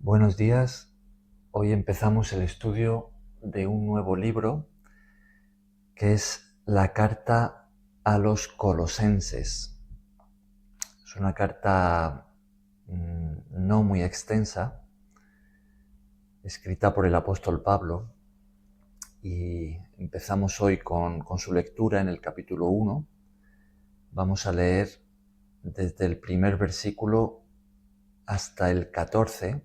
Buenos días. Hoy empezamos el estudio de un nuevo libro que es la carta a los Colosenses. Es una carta no muy extensa, escrita por el apóstol Pablo, y empezamos hoy con su lectura en el capítulo 1. Vamos a leer desde el primer versículo hasta el 14,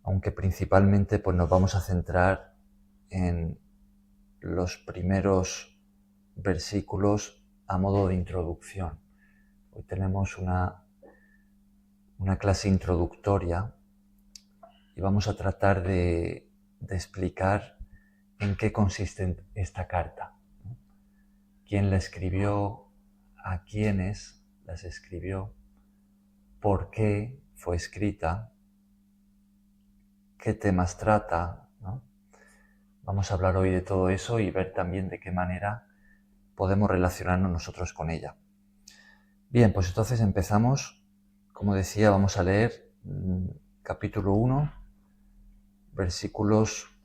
aunque principalmente nos vamos a centrar en los primeros versículos a modo de introducción. Hoy tenemos una clase introductoria y vamos a tratar de explicar en qué consiste esta carta, ¿no? ¿Quién la escribió? ¿A quiénes las escribió? ¿Por qué fue escrita? ¿Qué temas trata, ¿no? Vamos a hablar hoy de todo eso y ver también de qué manera podemos relacionarnos nosotros con ella. Bien, pues entonces empezamos. Como decía, vamos a leer capítulo 1, versículos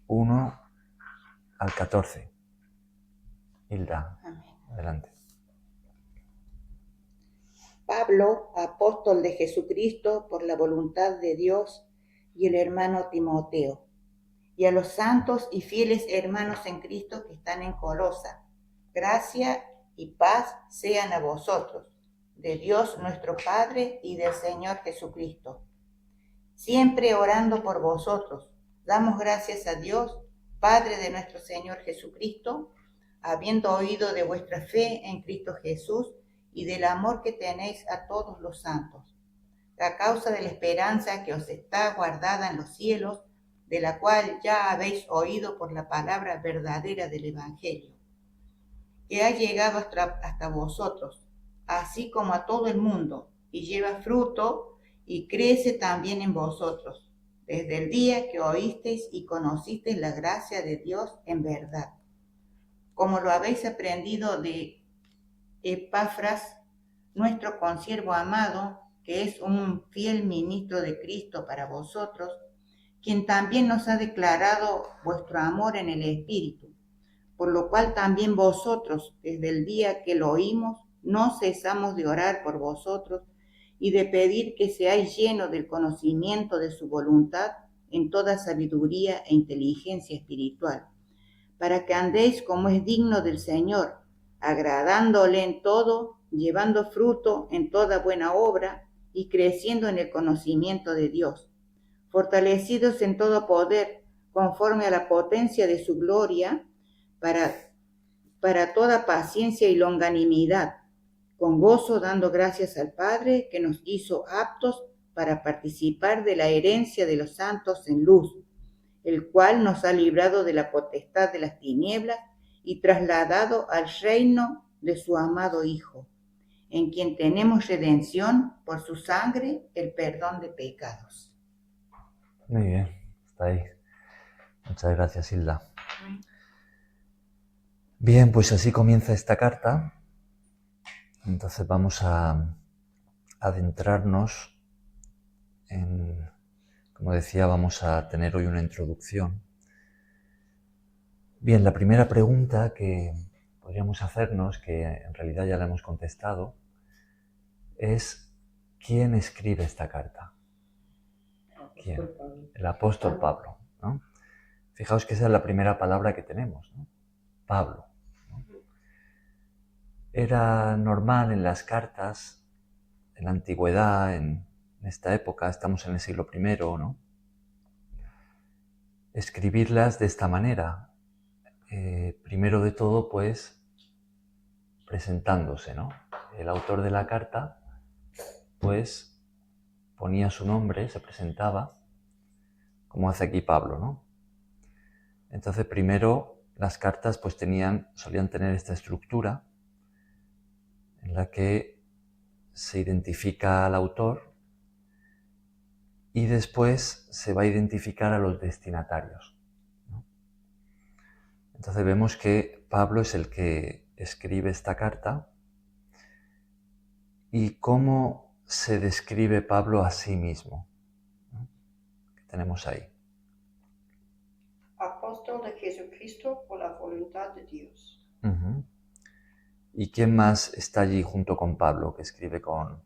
1 al 14. Hilda, Amén. adelante. Pablo, apóstol de Jesucristo por la voluntad de Dios, y el hermano Timoteo, y a los santos y fieles hermanos en Cristo que están en Colosa, gracia y paz sean a vosotros, de Dios nuestro Padre y del Señor Jesucristo. Siempre orando por vosotros, damos gracias a Dios, Padre de nuestro Señor Jesucristo, habiendo oído de vuestra fe en Cristo Jesús y del amor que tenéis a todos los santos, a causa de la esperanza que os está guardada en los cielos, de la cual ya habéis oído por la palabra verdadera del Evangelio, que ha llegado hasta vosotros, así como a todo el mundo, y lleva fruto y crece también en vosotros, desde el día que oísteis y conocisteis la gracia de Dios en verdad, como lo habéis aprendido de Epafras, nuestro consiervo amado, que es un fiel ministro de Cristo para vosotros, quien también nos ha declarado vuestro amor en el Espíritu, por lo cual también vosotros, desde el día que lo oímos, no cesamos de orar por vosotros y de pedir que seáis llenos del conocimiento de su voluntad en toda sabiduría e inteligencia espiritual, para que andéis como es digno del Señor, agradándole en todo, llevando fruto en toda buena obra y creciendo en el conocimiento de Dios, fortalecidos en todo poder, conforme a la potencia de su gloria, para toda paciencia y longanimidad, con gozo dando gracias al Padre que nos hizo aptos para participar de la herencia de los santos en luz, el cual nos ha librado de la potestad de las tinieblas y trasladado al reino de su amado Hijo, en quien tenemos redención por su sangre, el perdón de pecados. Muy bien, está ahí. Muchas gracias, Hilda. Bien, pues así comienza esta carta. Entonces vamos a adentrarnos en, como decía, vamos a tener hoy una introducción. Bien, la primera pregunta que podríamos hacernos, que en realidad ya la hemos contestado, es ¿quién escribe esta carta? ¿Quién? El apóstol Pablo, ¿no? Fijaos que esa es la primera palabra que tenemos, ¿no? Pablo, ¿no? Era normal en las cartas, en la antigüedad, en esta época, estamos en el siglo I, ¿no? Escribirlas de esta manera. Primero de todo, pues, presentándose, ¿no? El autor de la carta, pues, ponía su nombre, se presentaba, como hace aquí Pablo, ¿no? Entonces, primero, las cartas, pues, solían tener esta estructura en la que se identifica al autor y después se va a identificar a los destinatarios, ¿no? Entonces vemos que Pablo es el que escribe esta carta. ¿Y cómo se describe Pablo a sí mismo? tenemos ahí. Apóstol de Jesucristo por la voluntad de Dios. Uh-huh. ¿Y quién más está allí junto con Pablo, que escribe con,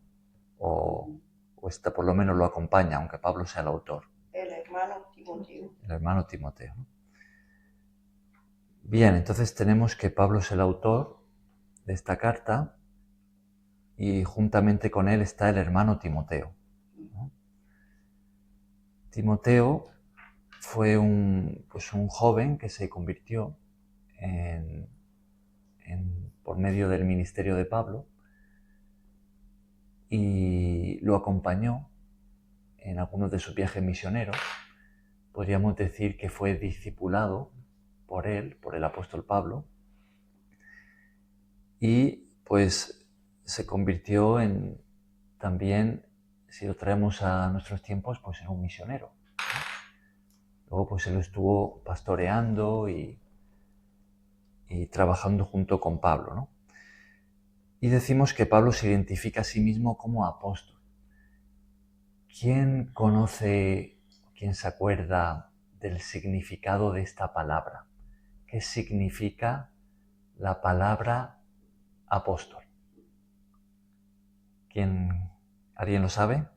o está, por lo menos lo acompaña, aunque Pablo sea el autor? El hermano Timoteo. El hermano Timoteo, ¿no? Bien, entonces tenemos que Pablo es el autor de esta carta y juntamente con él está el hermano Timoteo, ¿no? Timoteo fue un joven que se convirtió por medio del ministerio de Pablo y lo acompañó en algunos de sus viajes misioneros. Podríamos decir que fue discipulado por él, por el apóstol Pablo, y pues se convirtió en también, si lo traemos a nuestros tiempos, pues en un misionero. Luego pues él lo estuvo pastoreando y trabajando junto con Pablo, ¿no? Y decimos que Pablo se identifica a sí mismo como apóstol. ¿Quién conoce, quién se acuerda del significado de esta palabra? ¿Qué significa la palabra apóstol? ¿Alguien lo sabe?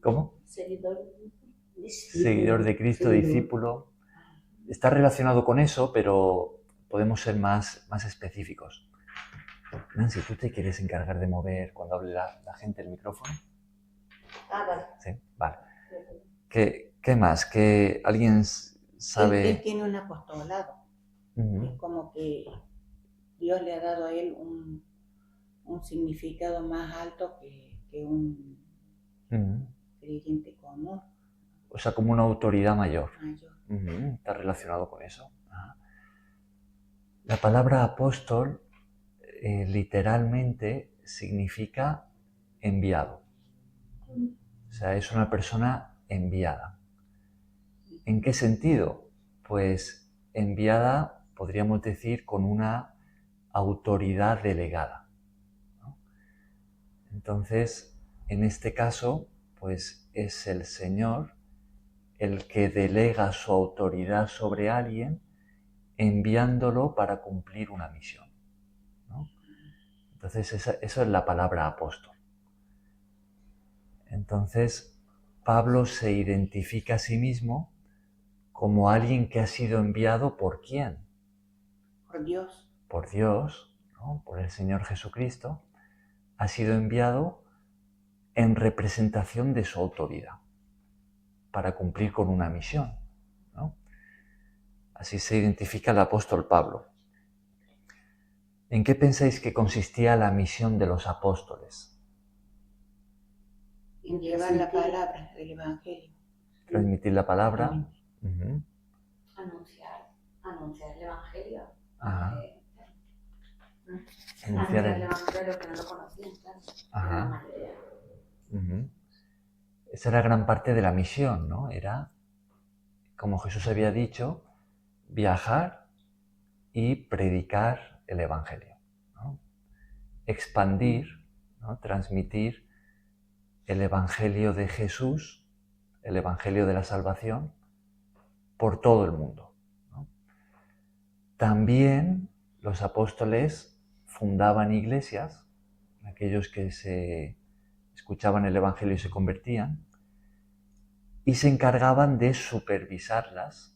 ¿Cómo? Seguidor de Cristo, discípulo. Está relacionado con eso, pero podemos ser más específicos. Nancy, ¿tú te quieres encargar de mover cuando hable la gente el micrófono? Vale. Sí, vale. ¿Qué más? ¿Que alguien sabe? Él tiene un apostolado. Uh-huh. Es como que Dios le ha dado a él un significado más alto que un creyente común. O sea, como una autoridad mayor. Uh-huh. Está relacionado con eso. Ajá. La palabra apóstol literalmente significa enviado. O sea, es una persona enviada. ¿En qué sentido? Pues enviada, podríamos decir, con una autoridad delegada, ¿no? Entonces, en este caso, pues es el Señor el que delega su autoridad sobre alguien, enviándolo para cumplir una misión, ¿no? Entonces, eso es la palabra apóstol. Entonces, Pablo se identifica a sí mismo como alguien que ha sido enviado ¿por quién? Por Dios. Por Dios, ¿no? Por el Señor Jesucristo. Ha sido enviado en representación de su autoridad para cumplir con una misión, ¿no? Así se identifica el apóstol Pablo. ¿En qué pensáis que consistía la misión de los apóstoles? En llevar la palabra del Evangelio. Transmitir la palabra. Uh-huh. Anunciar el Evangelio. Ajá. Anunciar el Evangelio a los que no lo conocían, claro. Ajá. Uh-huh. Esa era gran parte de la misión, ¿no? Era, como Jesús había dicho, viajar y predicar el Evangelio, ¿no? Expandir, ¿no? Transmitir el Evangelio de Jesús, el Evangelio de la salvación, por todo el mundo, ¿no? También los apóstoles fundaban iglesias, aquellos que se escuchaban el Evangelio y se convertían, y se encargaban de supervisarlas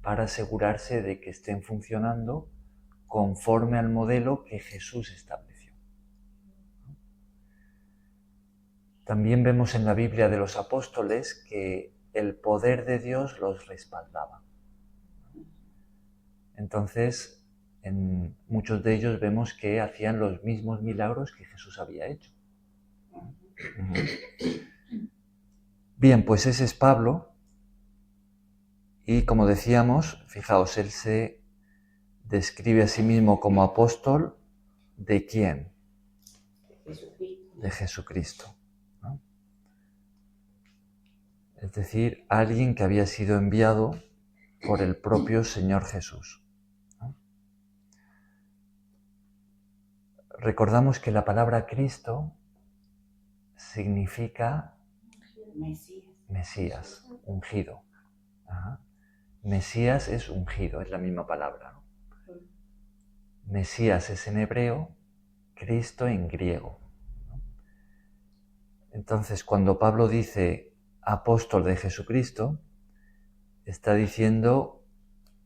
para asegurarse de que estén funcionando conforme al modelo que Jesús estableció. También vemos en la Biblia de los apóstoles que el poder de Dios los respaldaba. Entonces, en muchos de ellos vemos que hacían los mismos milagros que Jesús había hecho. Bien, pues ese es Pablo. Y como decíamos, fijaos, él se describe a sí mismo como apóstol ¿de quién? De Jesucristo, ¿no? Es decir, alguien que había sido enviado por el propio Señor Jesús, ¿no? Recordamos que la palabra Cristo significa Mesías. Mesías, ungido. Ajá. Mesías es ungido, es la misma palabra, ¿no? Mesías es en hebreo, Cristo en griego, ¿no? Entonces, cuando Pablo dice apóstol de Jesucristo, está diciendo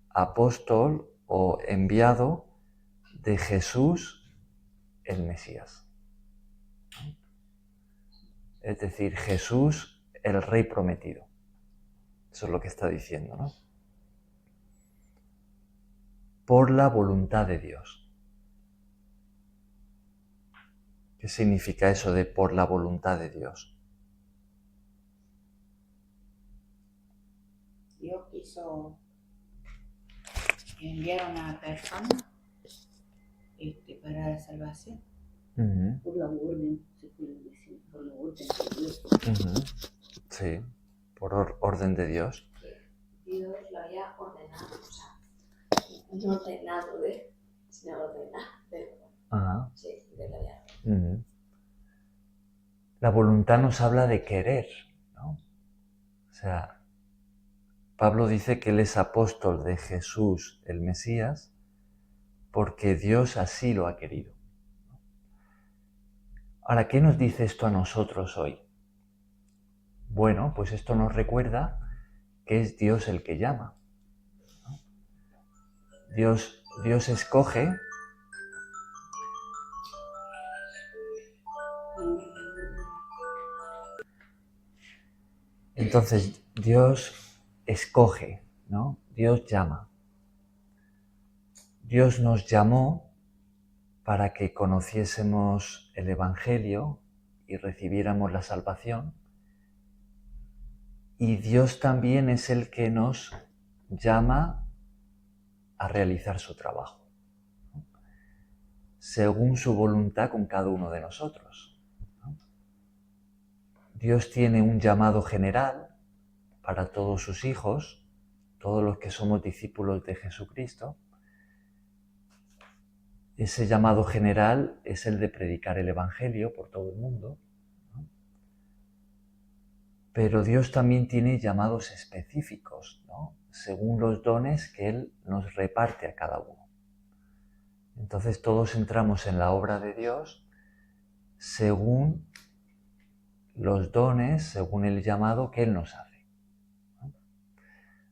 apóstol o enviado de Jesús el Mesías. Es decir, Jesús el Rey prometido. Eso es lo que está diciendo, ¿no? Por la voluntad de Dios. ¿Qué significa eso de por la voluntad de Dios? Dios quiso enviar a una persona para la salvación. Uh-huh. Por la orden, se puede decir, por la orden de Dios. Uh-huh. Sí, por orden de Dios. Dios lo había ordenado, o sea, no ordenado sino ordenado, Ajá. sí, de la había. Uh-huh. La voluntad nos habla de querer, ¿no? O sea, Pablo dice que él es apóstol de Jesús, el Mesías, porque Dios así lo ha querido. Ahora, ¿qué nos dice esto a nosotros hoy? Bueno, pues esto nos recuerda que es Dios el que llama, ¿no? Dios escoge. Entonces, Dios escoge, ¿no? Dios llama. Dios nos llamó para que conociésemos el Evangelio y recibiéramos la salvación. Y Dios también es el que nos llama a realizar su trabajo, ¿no? Según su voluntad con cada uno de nosotros, ¿no? Dios tiene un llamado general para todos sus hijos, todos los que somos discípulos de Jesucristo. Ese llamado general es el de predicar el Evangelio por todo el mundo, ¿no? Pero Dios también tiene llamados específicos, ¿no? Según los dones que Él nos reparte a cada uno. Entonces todos entramos en la obra de Dios según los dones, según el llamado que Él nos hace, ¿no?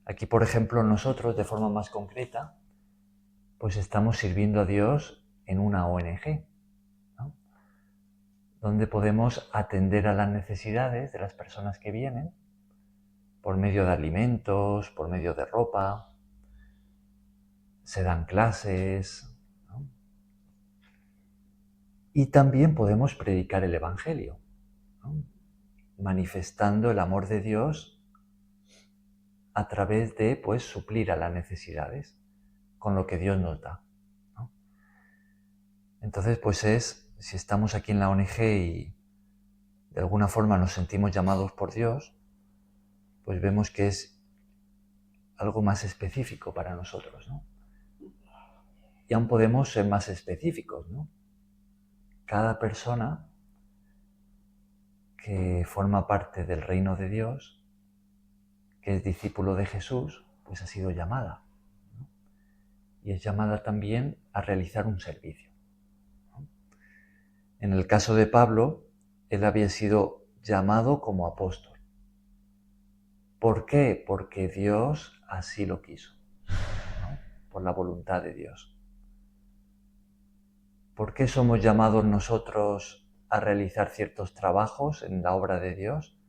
Aquí, por ejemplo, nosotros, de forma más concreta, pues estamos sirviendo a Dios en una ONG, ¿no? Donde podemos atender a las necesidades de las personas que vienen por medio de alimentos, por medio de ropa, se dan clases, ¿no? Y también podemos predicar el Evangelio, ¿no? Manifestando el amor de Dios a través de, pues, suplir a las necesidades con lo que Dios nos da, ¿no? Entonces, pues si estamos aquí en la ONG y de alguna forma nos sentimos llamados por Dios, pues vemos que es algo más específico para nosotros, ¿no? Y aún podemos ser más específicos, ¿no? Cada persona que forma parte del reino de Dios, que es discípulo de Jesús, pues ha sido llamada, ¿no? Y es llamada también a realizar un servicio, ¿no? En el caso de Pablo, él había sido llamado como apóstol. ¿Por qué? Porque Dios así lo quiso, ¿no? Por la voluntad de Dios. ¿Por qué somos llamados nosotros a realizar ciertos trabajos en la obra de Dios?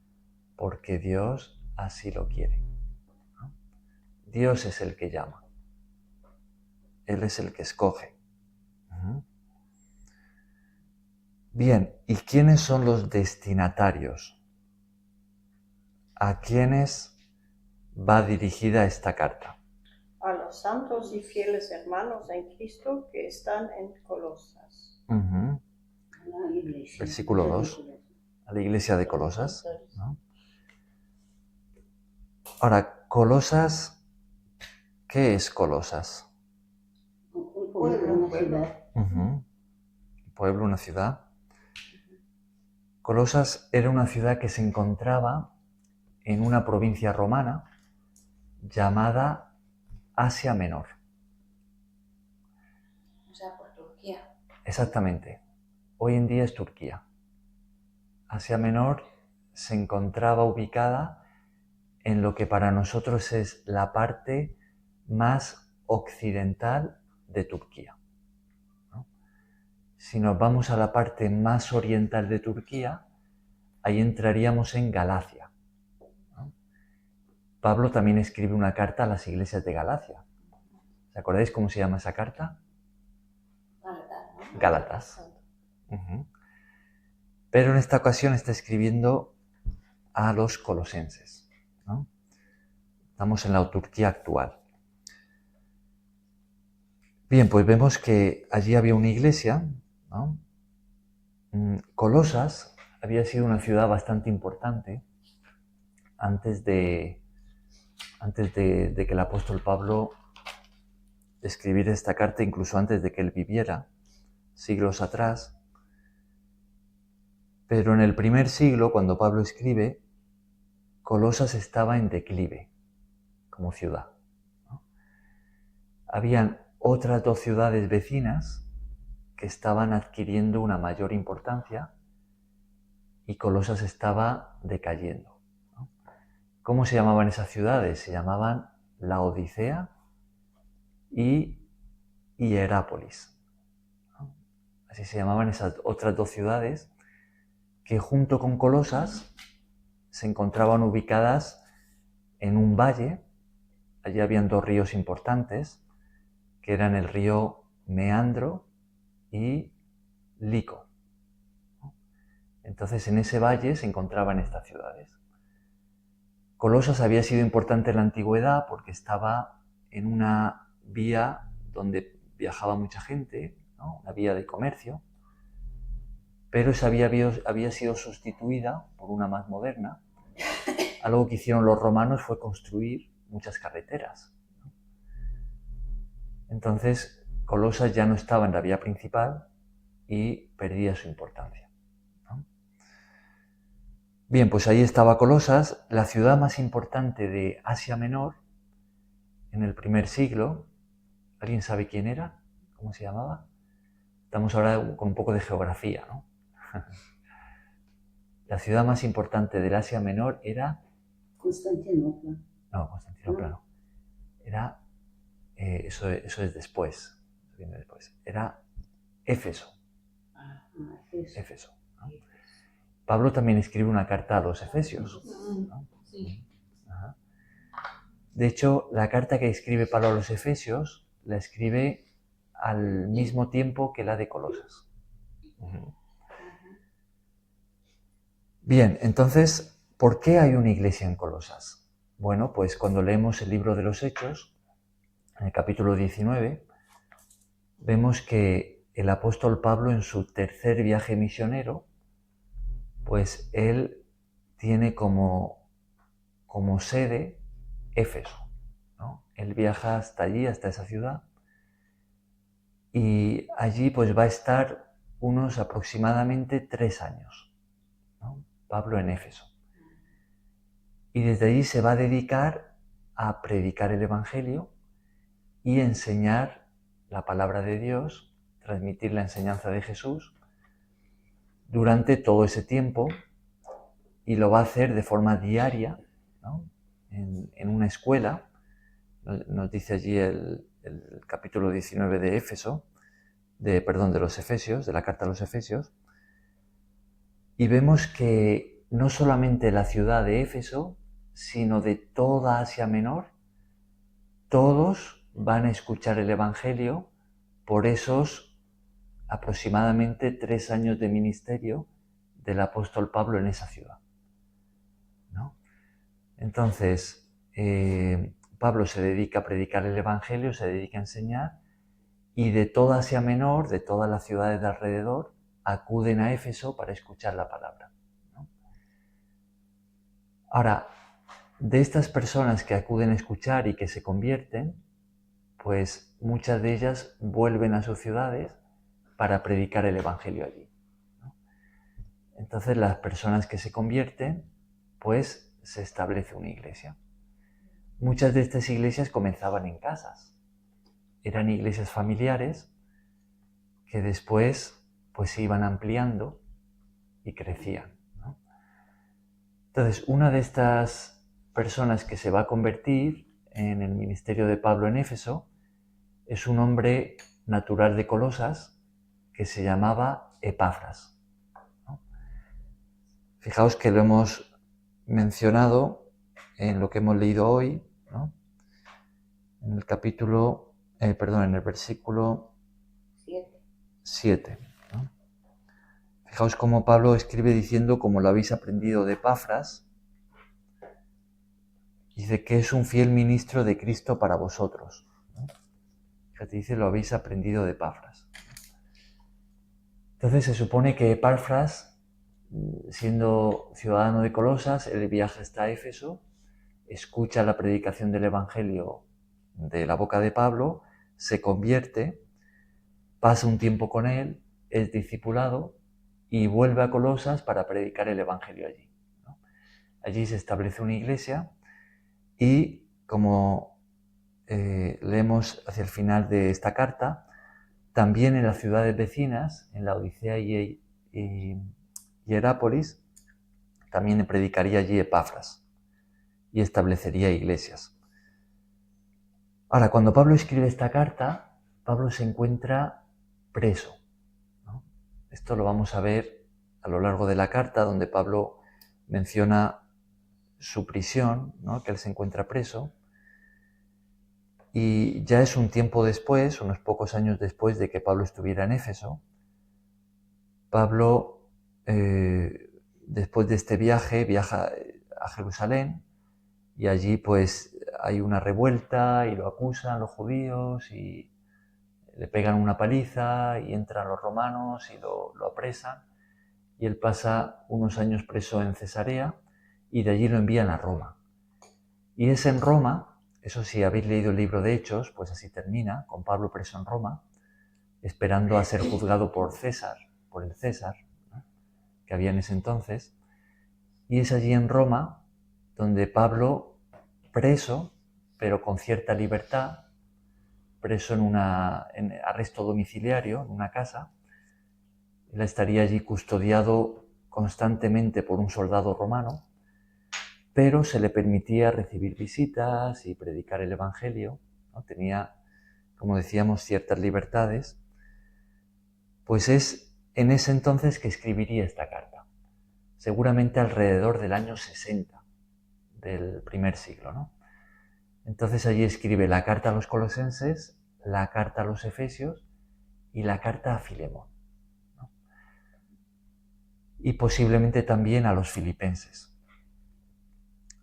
Porque Dios así lo quiere, ¿no? Dios es el que llama. Él es el que escoge. Bien, ¿y quiénes son los destinatarios? ¿A quiénes va dirigida esta carta? A los santos y fieles hermanos en Cristo que están en Colosas. Uh-huh. La iglesia. Versículo 2. A la iglesia de Colosas, ¿no? Ahora, Colosas, ¿qué es Colosas? Un pueblo, una ciudad. Uh-huh. Un pueblo, una ciudad. Colosas era una ciudad que se encontraba en una provincia romana llamada Asia Menor. O sea, por Turquía. Exactamente. Hoy en día es Turquía. Asia Menor se encontraba ubicada en lo que para nosotros es la parte más occidental de Turquía, ¿no? Si nos vamos a la parte más oriental de Turquía, ahí entraríamos en Galacia, ¿no? Pablo también escribe una carta a las iglesias de Galacia. ¿Os acordáis cómo se llama esa carta? Gálatas, ¿no? Gálatas. Pero en esta ocasión está escribiendo a los colosenses, ¿no? Estamos en la Turquía actual. Bien, pues vemos que allí había una iglesia, ¿no? Colosas había sido una ciudad bastante importante antes de que el apóstol Pablo escribiera esta carta, incluso antes de que él viviera, siglos atrás. Pero en el primer siglo, cuando Pablo escribe, Colosas estaba en declive como ciudad, ¿no? Habían otras 2 ciudades vecinas que estaban adquiriendo una mayor importancia y Colosas estaba decayendo, ¿no? ¿Cómo se llamaban esas ciudades? Se llamaban Laodicea y Hierápolis, ¿no? Así se llamaban esas otras 2 ciudades que junto con Colosas se encontraban ubicadas en un valle. Allí habían 2 ríos importantes, que eran el río Meandro y Lico. Entonces en ese valle se encontraban estas ciudades. Colosas había sido importante en la antigüedad porque estaba en una vía donde viajaba mucha gente, ¿no? Una vía de comercio, pero esa vía había sido sustituida por una más moderna. Algo que hicieron los romanos fue construir muchas carreteras, ¿no? Entonces Colosas ya no estaba en la vía principal y perdía su importancia, ¿no? Bien, pues ahí estaba Colosas, la ciudad más importante de Asia Menor en el primer siglo. ¿Alguien sabe quién era? ¿Cómo se llamaba? Estamos ahora con un poco de geografía, ¿no? La ciudad más importante del Asia Menor era... Constantinopla. No, Constantinopla no. Era... eso es después. Viene después. Era Éfeso. Éfeso, ¿no? Pablo también escribe una carta a los Efesios, ¿no? Sí. Ajá. De hecho, la carta que escribe Pablo a los Efesios la escribe al mismo tiempo que la de Colosas. Bien, entonces, ¿por qué hay una iglesia en Colosas? Bueno, pues cuando leemos el libro de los Hechos, en el capítulo 19, vemos que el apóstol Pablo en su tercer viaje misionero, pues él tiene como sede Éfeso, ¿no? Él viaja hasta allí, hasta esa ciudad, y allí pues va a estar unos aproximadamente 3 años, ¿no? Pablo en Éfeso. Y desde allí se va a dedicar a predicar el Evangelio y enseñar la palabra de Dios, transmitir la enseñanza de Jesús durante todo ese tiempo, y lo va a hacer de forma diaria, ¿no? En una escuela. Nos dice allí el capítulo 19 de Éfeso, de los Efesios, de la carta a los Efesios, y vemos que no solamente la ciudad de Éfeso, sino de toda Asia Menor, todos van a escuchar el Evangelio por esos aproximadamente 3 años de ministerio del apóstol Pablo en esa ciudad, ¿no? Entonces, Pablo se dedica a predicar el Evangelio, se dedica a enseñar, y de toda Asia Menor, de todas las ciudades de alrededor, acuden a Éfeso para escuchar la palabra, ¿no? Ahora, de estas personas que acuden a escuchar y que se convierten, pues muchas de ellas vuelven a sus ciudades para predicar el Evangelio allí, ¿no? entonces las personas que se convierten, pues se establece una iglesia. Muchas de estas iglesias comenzaban en casas. Eran iglesias familiares que después pues se iban ampliando y crecían, ¿no? Entonces, una de estas personas que se va a convertir en el ministerio de Pablo en Éfeso es un hombre natural de Colosas que se llamaba Epafras, ¿no? Fijaos que lo hemos mencionado en lo que hemos leído hoy, ¿no? En el en el versículo 7. ¿No? Fijaos cómo Pablo escribe diciendo, como lo habéis aprendido de Epafras, dice que es un fiel ministro de Cristo para vosotros, ¿no? Fíjate, dice, lo habéis aprendido de Epafras. Entonces se supone que Epafras, siendo ciudadano de Colosas, él viaja hasta Éfeso, escucha la predicación del Evangelio de la boca de Pablo, se convierte, pasa un tiempo con él, es discipulado y vuelve a Colosas para predicar el Evangelio allí, ¿no? Allí se establece una iglesia y, como leemos hacia el final de esta carta, también en las ciudades vecinas, en Laodicea y Hierápolis, también predicaría allí Epafras y establecería iglesias. Ahora, cuando Pablo escribe esta carta, Pablo se encuentra preso, ¿no? Esto lo vamos a ver a lo largo de la carta, donde Pablo menciona su prisión, ¿no? Que él se encuentra preso. Y ya es un tiempo después, unos pocos años después de que Pablo estuviera en Éfeso, Pablo, después de este viaje, viaja a Jerusalén y allí pues hay una revuelta y lo acusan los judíos y le pegan una paliza y entran los romanos y lo apresan y él pasa unos años preso en Cesarea y de allí lo envían a Roma. Y es en Roma, eso si habéis leído el libro de Hechos, pues así termina, con Pablo preso en Roma, esperando a ser juzgado por el César, ¿no? Que había en ese entonces. Y es allí en Roma donde Pablo, preso, pero con cierta libertad, preso en arresto domiciliario, en una casa, él estaría allí custodiado constantemente por un soldado romano, pero se le permitía recibir visitas y predicar el Evangelio, ¿no? Tenía, como decíamos, ciertas libertades. Pues es en ese entonces que escribiría esta carta, seguramente alrededor del año 60 del primer siglo, ¿no? Entonces allí escribe la carta a los colosenses, la carta a los efesios y la carta a Filemón, ¿no? Y posiblemente también a los filipenses.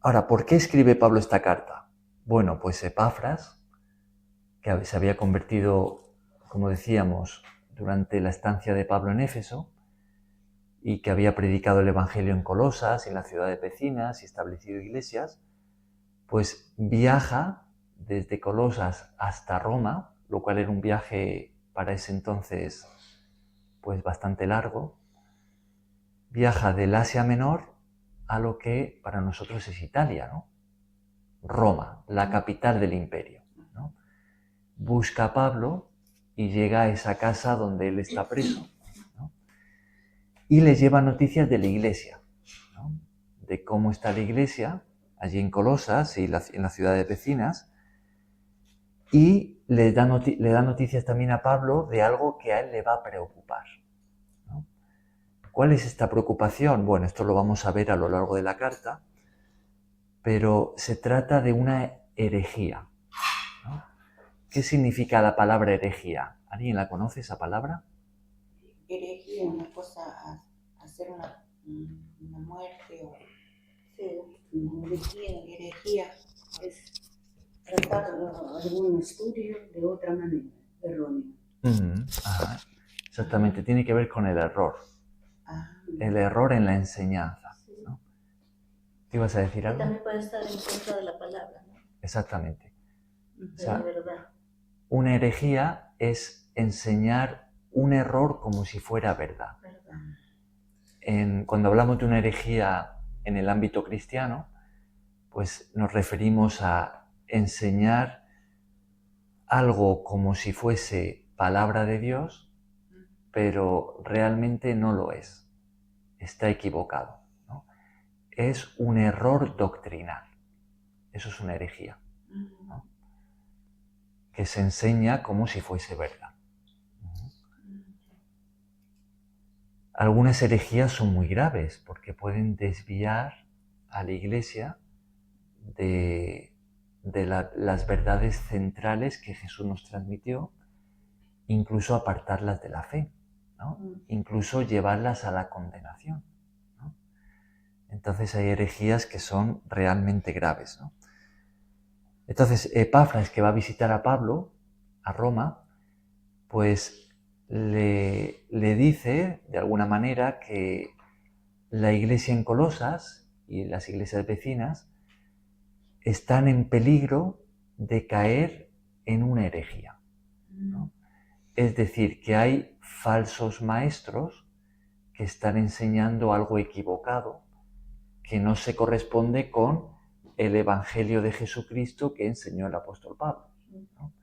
Ahora, ¿por qué escribe Pablo esta carta? Bueno, pues Epafras, que se había convertido, como decíamos, durante la estancia de Pablo en Éfeso, y que había predicado el Evangelio en Colosas y en las ciudades vecinas y establecido iglesias, pues viaja desde Colosas hasta Roma, lo cual era un viaje para ese entonces pues bastante largo. Viaja del Asia Menor a lo que para nosotros es Italia, ¿no? Roma, la capital del imperio, ¿no? Busca a Pablo y llega a esa casa donde él está preso, ¿no? Y le lleva noticias de la iglesia, ¿no? De cómo está la iglesia allí en Colosas y en las ciudades vecinas, y le da noticias también a Pablo de algo que a él le va a preocupar, ¿no? ¿Cuál es esta preocupación? Bueno, esto lo vamos a ver a lo largo de la carta, pero se trata de una herejía, ¿no? ¿Qué significa la palabra herejía? ¿Alguien la conoce, esa palabra? Herejía, una cosa, hacer una muerte o herejía Es tratar algún estudio de otra manera, errónea. Ajá. Exactamente, tiene que ver con el error. El error en la enseñanza, ¿no? ¿Te ibas a decir Y algo? también puede estar en contra de la palabra, ¿no? Exactamente. O sea, De verdad. una herejía es enseñar un error como si fuera verdad. cuando hablamos de una herejía en el ámbito cristiano, pues nos referimos a enseñar algo como si fuese palabra de Dios, pero realmente no lo es. Está equivocado, ¿no? Es un error doctrinal. Eso es una herejía, ¿no? Que se enseña como si fuese verdad. Algunas herejías son muy graves porque pueden desviar a la Iglesia de las verdades centrales que Jesús nos transmitió, incluso apartarlas de la fe, ¿no? Incluso llevarlas a la condenación, ¿no? Entonces hay herejías que son realmente graves, ¿no? Entonces Epafras, que va a visitar a Pablo a Roma, pues le dice de alguna manera que la iglesia en Colosas y las iglesias vecinas están en peligro de caer en una herejía, ¿no? Es decir, que hay falsos maestros que están enseñando algo equivocado que no se corresponde con el Evangelio de Jesucristo que enseñó el apóstol Pablo, ¿no?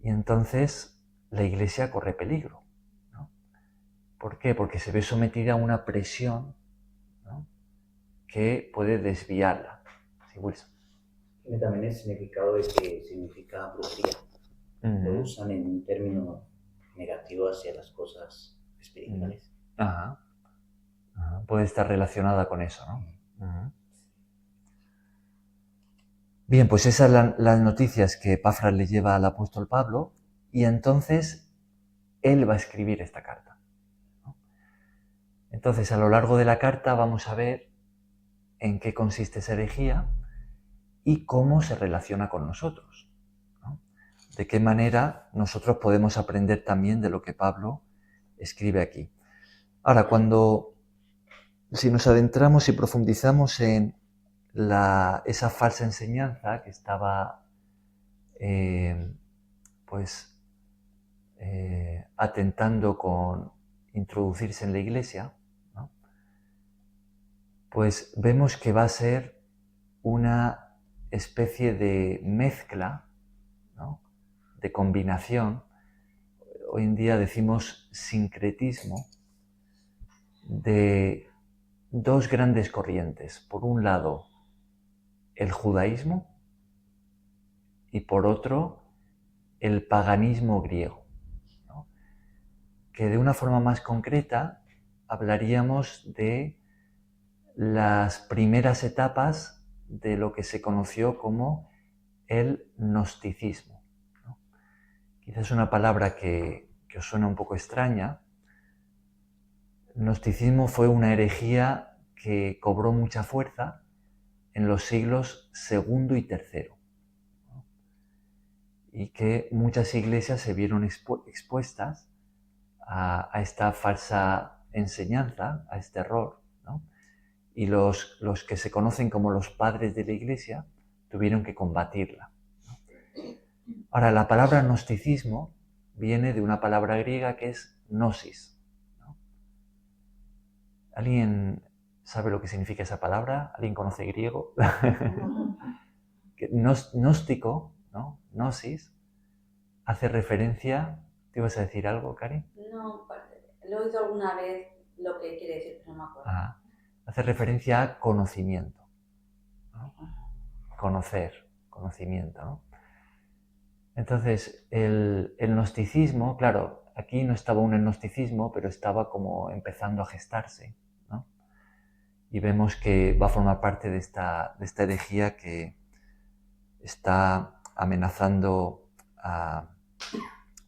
Y entonces la iglesia corre peligro, ¿no? ¿Por qué? Porque se ve sometida a una presión, ¿no?, que puede desviarla. Sí, Wilson. Tiene también el significado de que significa brujería. Lo usan en un término negativo hacia las cosas espirituales. Ajá. Ajá. Puede estar relacionada con eso, ¿no? Ajá. Bien, pues esas son las noticias que Epafras le lleva al apóstol Pablo, y entonces él va a escribir esta carta, ¿no? Entonces, a lo largo de la carta vamos a ver en qué consiste esa herejía y cómo se relaciona con nosotros, ¿no? De qué manera nosotros podemos aprender también de lo que Pablo escribe aquí. Ahora, si nos adentramos y profundizamos en esa falsa enseñanza que estaba atentando con introducirse en la iglesia, ¿no?, pues vemos que va a ser una especie de mezcla, ¿no?, de combinación. Hoy en día decimos sincretismo de dos grandes corrientes. Por un lado, el judaísmo, y por otro, el paganismo griego, ¿no?, que de una forma más concreta hablaríamos de las primeras etapas de lo que se conoció como el gnosticismo, ¿no? Quizás una palabra que os suena un poco extraña. El gnosticismo fue una herejía que cobró mucha fuerza en los siglos II y III, ¿no?, y que muchas iglesias se vieron expuestas a esta falsa enseñanza, a este error, ¿no? Y los que se conocen como los padres de la iglesia tuvieron que combatirla, ¿no? Ahora, la palabra gnosticismo viene de una palabra griega que es gnosis, ¿no? ¿Alguien sabe lo que significa esa palabra? ¿Alguien conoce griego? Gnóstico, ¿no?, gnosis, hace referencia... ¿Te ibas a decir algo, Cari? No, lo he oído alguna vez lo que quiere decir, pero no me acuerdo. Hace referencia a conocimiento, ¿no? Conocer, conocimiento, ¿no? Entonces, el gnosticismo, claro, aquí no estaba un gnosticismo, pero estaba como empezando a gestarse, ¿no? Y vemos que va a formar parte de esta herejía que está amenazando a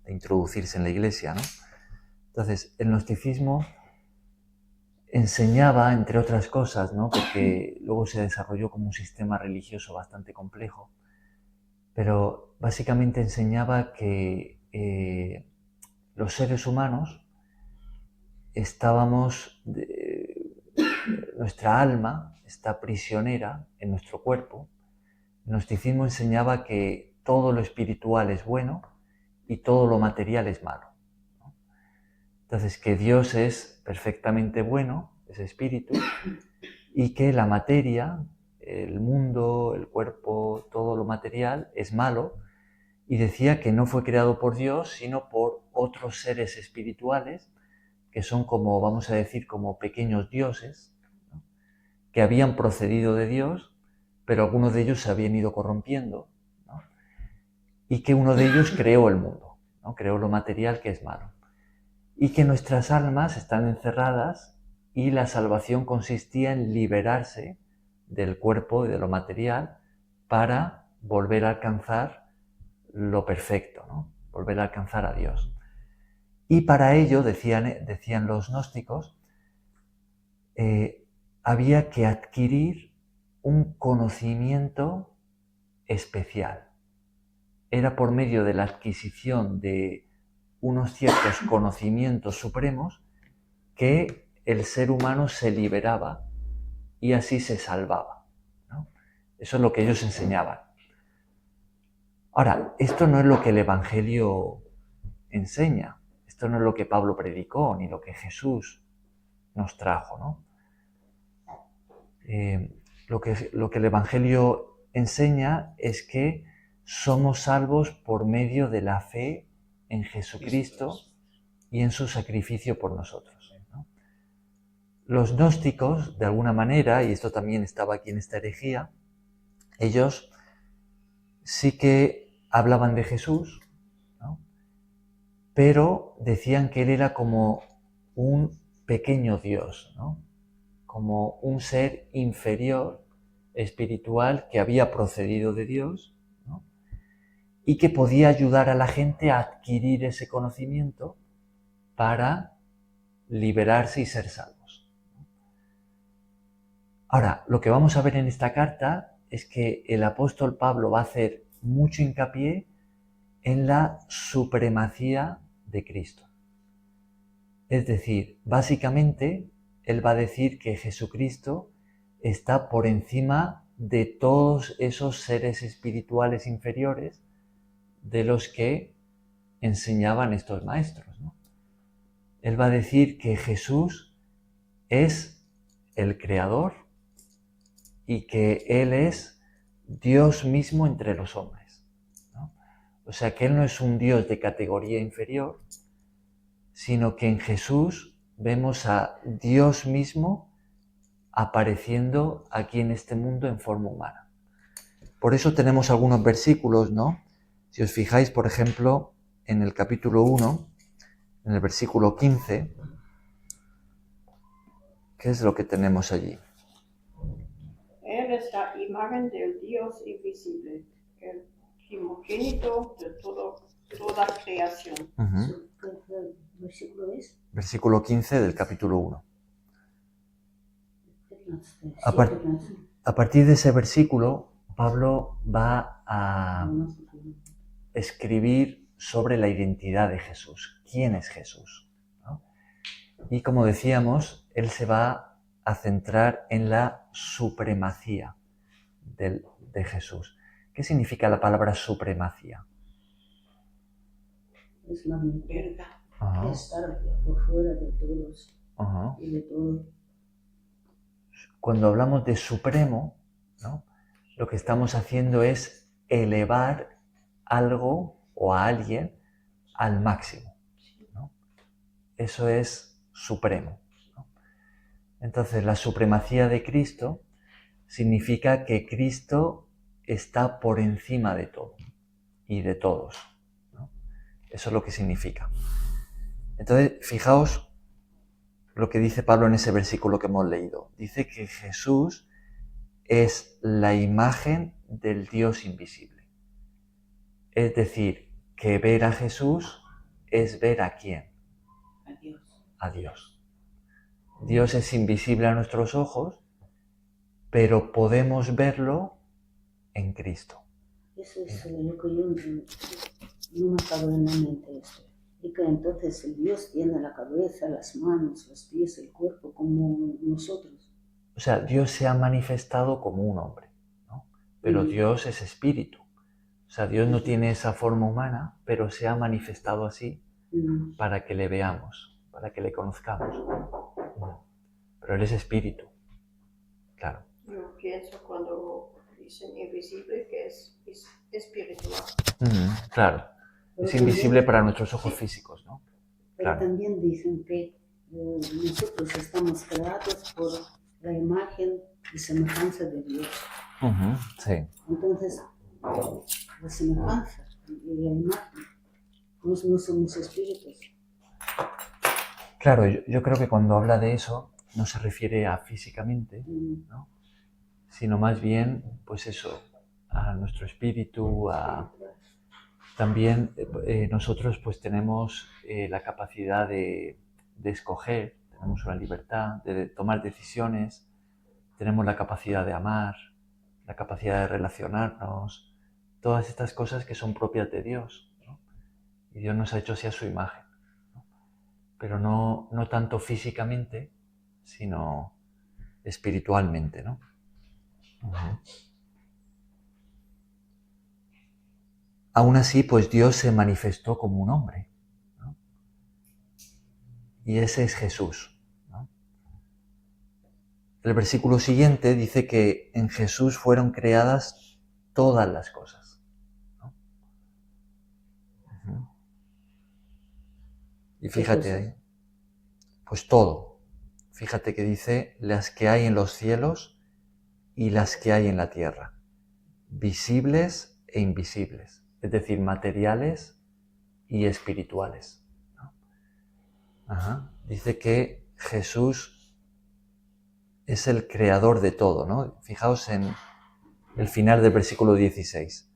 introducirse en la iglesia, ¿no? Entonces, el gnosticismo enseñaba, entre otras cosas, ¿no?, porque luego se desarrolló como un sistema religioso bastante complejo, pero básicamente enseñaba que los seres humanos nuestra alma está prisionera en nuestro cuerpo. El gnosticismo enseñaba que todo lo espiritual es bueno y todo lo material es malo, ¿no? Entonces, que Dios es perfectamente bueno, es espíritu, y que la materia, el mundo, el cuerpo, todo lo material es malo, y decía que no fue creado por Dios, sino por otros seres espirituales, que son como, vamos a decir, como pequeños dioses, ¿no? Que habían procedido de Dios, pero algunos de ellos se habían ido corrompiendo, ¿no? Y que uno de ellos creó el mundo, ¿no? Creó lo material que es malo. Y que nuestras almas están encerradas y la salvación consistía en liberarse del cuerpo y de lo material para volver a alcanzar lo perfecto, ¿no? Volver a alcanzar a Dios. Y para ello, decían los gnósticos, había que adquirir un conocimiento especial. Era por medio de la adquisición de unos ciertos conocimientos supremos que el ser humano se liberaba y así se salvaba, ¿no? Eso es lo que ellos enseñaban. Ahora, esto no es lo que el Evangelio enseña, esto no es lo que Pablo predicó ni lo que Jesús nos trajo, ¿no? Lo que el Evangelio enseña es que somos salvos por medio de la fe en Jesucristo y en su sacrificio por nosotros, ¿no? Los gnósticos, de alguna manera, y esto también estaba aquí en esta herejía, ellos sí que hablaban de Jesús, ¿no? Pero decían que él era como un pequeño Dios, ¿no? Como un ser inferior, espiritual, que había procedido de Dios, ¿no? Y que podía ayudar a la gente a adquirir ese conocimiento para liberarse y ser salvos. Ahora, lo que vamos a ver en esta carta es que el apóstol Pablo va a hacer mucho hincapié en la supremacía de Cristo. Es decir, básicamente, él va a decir que Jesucristo está por encima de todos esos seres espirituales inferiores de los que enseñaban estos maestros, ¿no? Él va a decir que Jesús es el Creador y que Él es Dios mismo entre los hombres, ¿no? O sea, que Él no es un Dios de categoría inferior, sino que en Jesús vemos a Dios mismo apareciendo aquí en este mundo en forma humana. Por eso tenemos algunos versículos, ¿no? Si os fijáis, por ejemplo, en el capítulo 1, en el versículo 15, ¿qué es lo que tenemos allí? Él es la imagen del Dios invisible, el primogénito de toda creación. Uh-huh. ¿Qué versículo es? Versículo 15 del capítulo 1. A partir de ese versículo, Pablo va a escribir sobre la identidad de Jesús. ¿Quién es Jesús? ¿No? Y como decíamos, él se va a centrar en la supremacía de Jesús. ¿Qué significa la palabra supremacía? Es la verdad. Ajá. Estar por fuera de todos. Ajá. Y de todo. Cuando hablamos de supremo, ¿no? Lo que estamos haciendo es elevar algo o a alguien al máximo, ¿no? Eso es supremo, ¿no? Entonces, la supremacía de Cristo significa que Cristo está por encima de todo y de todos, ¿no? Eso es lo que significa. Entonces, fijaos lo que dice Pablo en ese versículo que hemos leído. Dice que Jesús es la imagen del Dios invisible. Es decir, que ver a Jesús es ver a ¿quién? A Dios. A Dios. Dios es invisible a nuestros ojos, pero podemos verlo en Cristo. Eso es lo que yo no me acabo en la mente esto. Y que entonces el Dios tiene la cabeza, las manos, los pies, el cuerpo, como nosotros. O sea, Dios se ha manifestado como un hombre, ¿no? Pero Dios es espíritu. O sea, Dios no tiene esa forma humana, pero se ha manifestado así para que le veamos, para que le conozcamos. Pero Él es espíritu, claro. Yo pienso cuando dicen invisible que es espiritual. Claro, es invisible para nuestros ojos físicos, ¿no? Pero Claro. también dicen que nosotros estamos creados por la imagen y semejanza de Dios. Sí. Entonces, la semejanza y la imagen no somos espíritus. Claro, yo creo que cuando habla de eso no se refiere a físicamente, ¿no? Sino más bien, pues eso, a nuestro espíritu, también nosotros pues tenemos la capacidad de escoger, tenemos una libertad de tomar decisiones, tenemos la capacidad de amar, la capacidad de relacionarnos, todas estas cosas que son propias de Dios, ¿no? Y Dios nos ha hecho así a su imagen, ¿no? Pero no tanto físicamente, sino espiritualmente, ¿no? Aún así, pues Dios se manifestó como un hombre, ¿no? Y ese es Jesús, ¿no? El versículo siguiente dice que en Jesús fueron creadas todas las cosas, ¿no? Y fíjate ahí, pues todo. Fíjate que dice las que hay en los cielos y las que hay en la tierra, visibles e invisibles, es decir, materiales y espirituales, ¿no? Dice que Jesús es el creador de todo, ¿no? Fijaos en el final del versículo 16.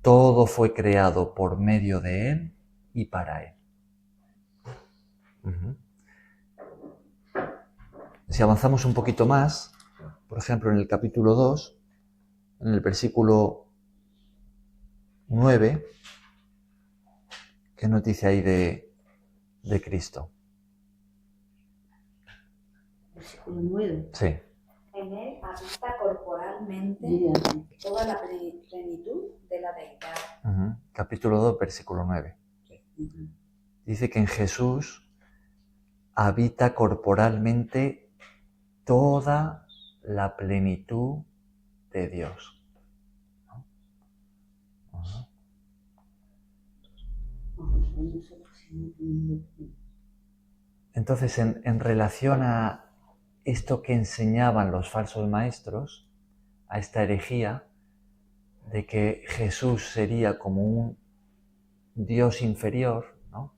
Todo fue creado por medio de Él y para Él. Si avanzamos un poquito más, por ejemplo, en el capítulo 2, en el versículo 9, ¿qué noticia hay de Cristo? Versículo 9. Sí. En él habita corporalmente toda la plenitud de la deidad. Capítulo 2, versículo 9. Dice que en Jesús habita corporalmente toda la plenitud de Dios, ¿no? Entonces, en relación a esto que enseñaban los falsos maestros, a esta herejía de que Jesús sería como un Dios inferior, ¿no?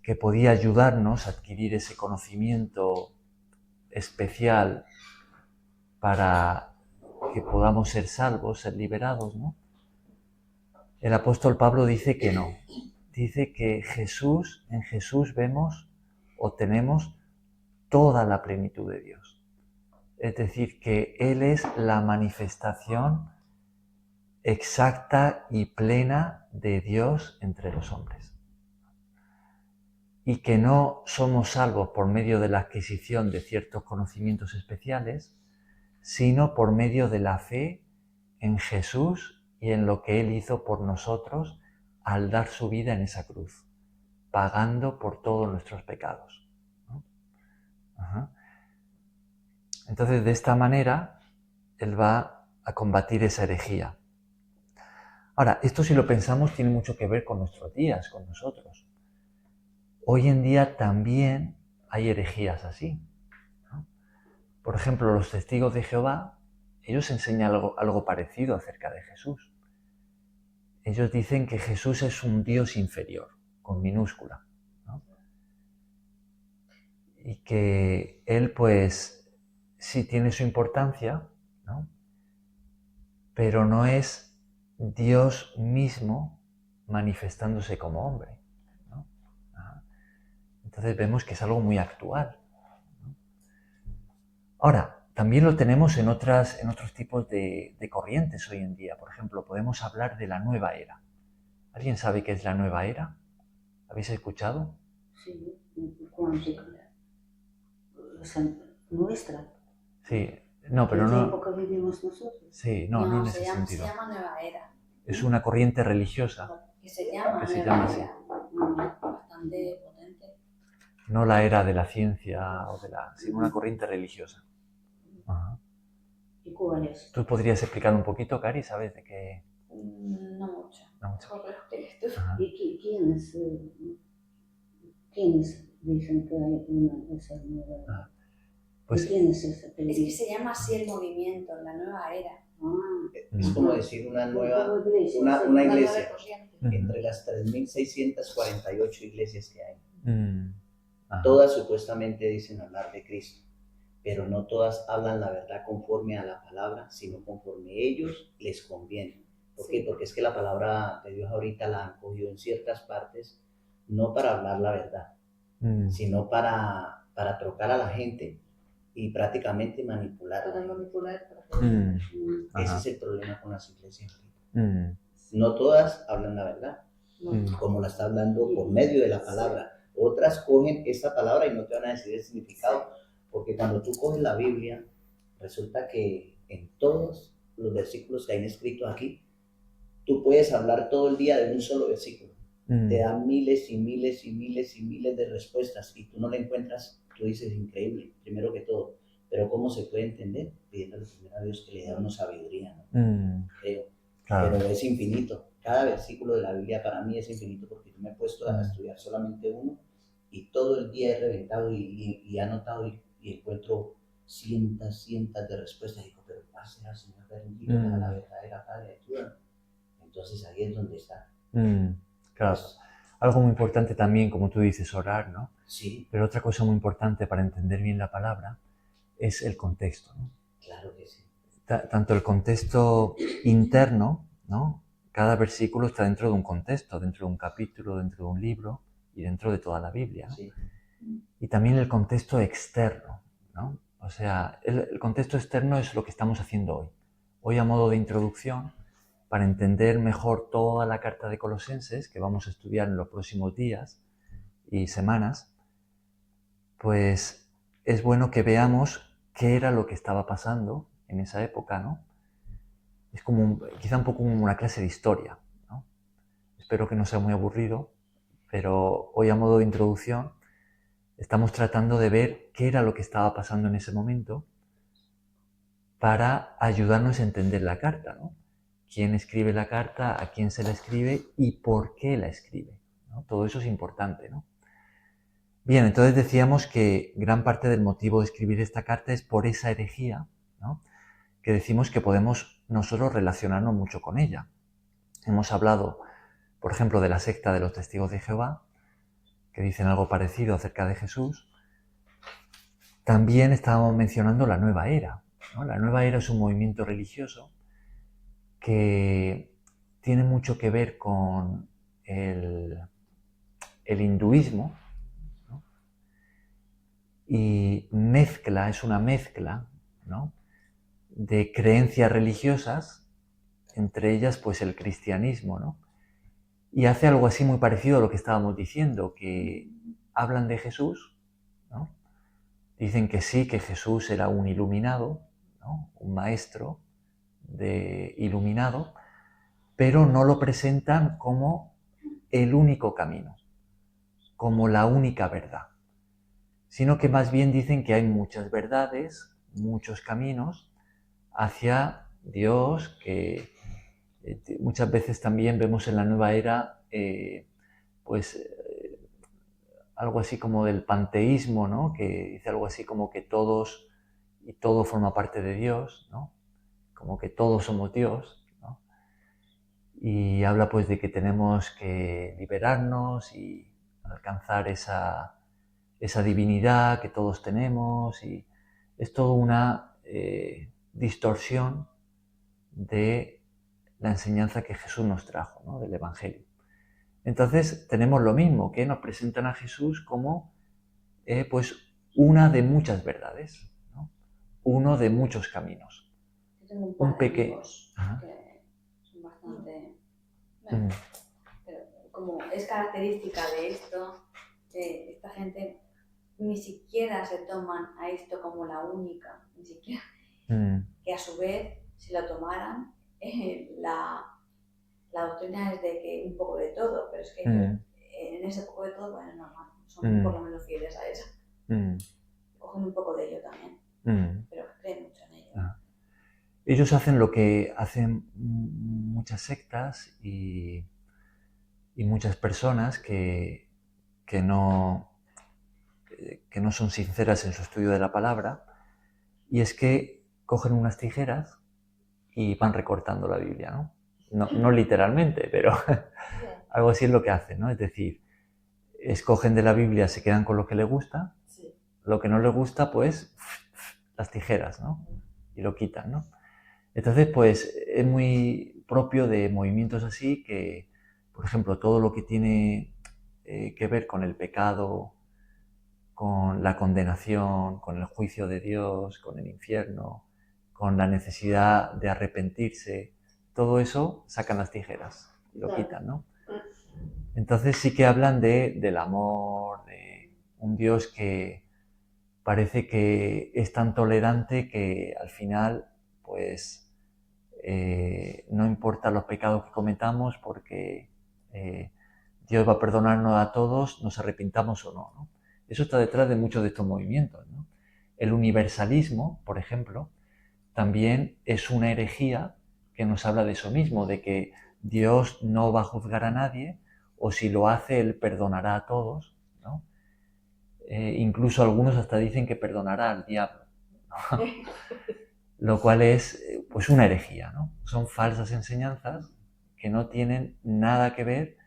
Que podía ayudarnos a adquirir ese conocimiento especial para que podamos ser salvos, ser liberados, ¿no? El apóstol Pablo dice que no. Dice que en Jesús vemos o tenemos toda la plenitud de Dios. Es decir, que Él es la manifestación exacta y plena de Dios entre los hombres. Y que no somos salvos por medio de la adquisición de ciertos conocimientos especiales, sino por medio de la fe en Jesús y en lo que Él hizo por nosotros al dar su vida en esa cruz, pagando por todos nuestros pecados, ¿no? Entonces, de esta manera, Él va a combatir esa herejía. Ahora, esto si lo pensamos tiene mucho que ver con nuestros días, con nosotros. Hoy en día también hay herejías así, ¿no? Por ejemplo, los testigos de Jehová, ellos enseñan algo parecido acerca de Jesús. Ellos dicen que Jesús es un Dios inferior, con minúscula, ¿no? Y que Él, pues, sí tiene su importancia, ¿no? Pero no es Dios mismo manifestándose como hombre, ¿no? Entonces vemos que es algo muy actual, ¿no? Ahora, también lo tenemos en otros tipos de corrientes hoy en día. Por ejemplo, podemos hablar de la nueva era. ¿Alguien sabe qué es la nueva era? ¿Habéis escuchado? Sí, cuántica. O sea, nuestra. Sí, no, pero ¿En qué no. época vivimos nosotros? Sí, no en ese se sentido. llama Nueva Era. Es una corriente religiosa Que se llama que se Nueva llama así. Era. bastante potente. No la era de la ciencia o sino una corriente religiosa. Ajá. ¿Y cuál es? ¿Tú podrías explicar un poquito, Cari? ¿Sabes de qué? No mucho. No mucho. Mejor lo expliques tú. Ajá. ¿Y quiénes dicen que hay esa nueva? Pues ¿Quién es esa Es que se llama así el movimiento, la nueva era. Es como decir una nueva Como iglesia, una sí. Una iglesia nueva corriente. entre las 3.648 iglesias que hay. Ajá. Todas supuestamente dicen hablar de Cristo, pero no todas hablan la verdad conforme a la palabra, sino conforme a ellos les conviene. ¿Por qué? Porque es que la palabra de Dios ahorita la han cogido en ciertas partes, no para hablar la verdad, sino para trocar a la gente y prácticamente manipular. Para manipular. Ese es el problema con las iglesias. Mm. No todas hablan la verdad, Mm. como la está hablando por medio de la palabra. Otras cogen esta palabra y no te van a decir el significado, porque cuando tú coges la Biblia, resulta que en todos los versículos que hay escritos aquí, tú puedes hablar todo el día de un solo versículo. Te dan miles y miles y miles y miles de respuestas y tú no la encuentras, tú dices, increíble, primero que todo. Pero ¿cómo se puede entender? Pidiéndole primero a Dios que le dé una sabiduría, ¿no? Creo. Claro. Pero es infinito. Cada versículo de la Biblia para mí es infinito porque yo me he puesto a estudiar solamente uno y todo el día he reventado y he anotado y encuentro cientos de respuestas. Digo, pero ¿cuál será, Señor, la verdadera Padre? Ayúdame. Entonces ahí es donde está. Claro. Algo muy importante también, como tú dices, orar, ¿no? Sí. Pero otra cosa muy importante para entender bien la palabra es el contexto, ¿no? Claro que sí. Tanto el contexto interno, ¿no? Cada versículo está dentro de un contexto, dentro de un capítulo, dentro de un libro y dentro de toda la Biblia, ¿no? Sí. Y también el contexto externo, ¿no? O sea, el contexto externo es lo que estamos haciendo hoy. Hoy, a modo de introducción, para entender mejor toda la carta de Colosenses, que vamos a estudiar en los próximos días y semanas, pues es bueno que veamos qué era lo que estaba pasando en esa época, ¿no? Es como quizá un poco como una clase de historia, ¿no? Espero que no sea muy aburrido, pero hoy, a modo de introducción, estamos tratando de ver qué era lo que estaba pasando en ese momento para ayudarnos a entender la carta, ¿no? Quién escribe la carta, a quién se la escribe y por qué la escribe, ¿no? Todo eso es importante, ¿no? Bien, entonces decíamos que gran parte del motivo de escribir esta carta es por esa herejía, ¿no? Que decimos que podemos nosotros relacionarnos mucho con ella. Hemos hablado, por ejemplo, de la secta de los Testigos de Jehová, que dicen algo parecido acerca de Jesús. También estábamos mencionando la Nueva Era, ¿no? La Nueva Era es un movimiento religioso que tiene mucho que ver con el hinduismo, ¿no? Y es una mezcla, ¿no? De creencias religiosas, entre ellas pues el cristianismo, ¿no? Y hace algo así muy parecido a lo que estábamos diciendo, que hablan de Jesús, ¿no? Dicen que sí, que Jesús era un iluminado, ¿no? Un maestro iluminado, pero no lo presentan como el único camino, como la única verdad, sino que más bien dicen que hay muchas verdades, muchos caminos hacia Dios, que muchas veces también vemos en la nueva era algo así como del panteísmo, ¿no? Que dice algo así como que todos y todo forma parte de Dios, ¿no? Como que todos somos Dios, ¿no? Y habla pues de que tenemos que liberarnos y alcanzar esa divinidad que todos tenemos, y es toda una distorsión de la enseñanza que Jesús nos trajo, ¿no? Del Evangelio. Entonces tenemos lo mismo, que nos presentan a Jesús como pues una de muchas verdades, ¿no? Uno de muchos caminos. Yo tengo un par de amigos que son bastante... Bueno, pero como es característica de esto, esta gente ni siquiera se toman a esto como la única, ni siquiera, que a su vez, si lo tomaran, la doctrina es de que un poco de todo, pero es que en ese poco de todo, bueno, normal, son por lo menos fieles a eso. Cogen un poco de ello también, pero creen mucho en ello. Ellos hacen lo que hacen muchas sectas y muchas personas que no son sinceras en su estudio de la palabra, y es que cogen unas tijeras y van recortando la Biblia, ¿no? No literalmente, pero algo así es lo que hacen, ¿no? Es decir, escogen de la Biblia, se quedan con lo que les gusta, lo que no les gusta, pues las tijeras, ¿no? Y lo quitan, ¿no? Entonces, pues es muy propio de movimientos así que, por ejemplo, todo lo que tiene que ver con el pecado, con la condenación, con el juicio de Dios, con el infierno, con la necesidad de arrepentirse, todo eso sacan las tijeras y lo quitan, ¿no? Entonces sí que hablan del amor, de un Dios que parece que es tan tolerante que al final, pues, no importa los pecados que cometamos porque Dios va a perdonarnos a todos, nos arrepintamos o no, ¿no? Eso está detrás de muchos de estos movimientos, ¿no? El universalismo, por ejemplo, también es una herejía que nos habla de eso mismo, de que Dios no va a juzgar a nadie, o si lo hace, Él perdonará a todos, ¿no? Incluso algunos hasta dicen que perdonará al diablo, ¿no? Lo cual es pues una herejía, ¿no? Son falsas enseñanzas que no tienen nada que ver,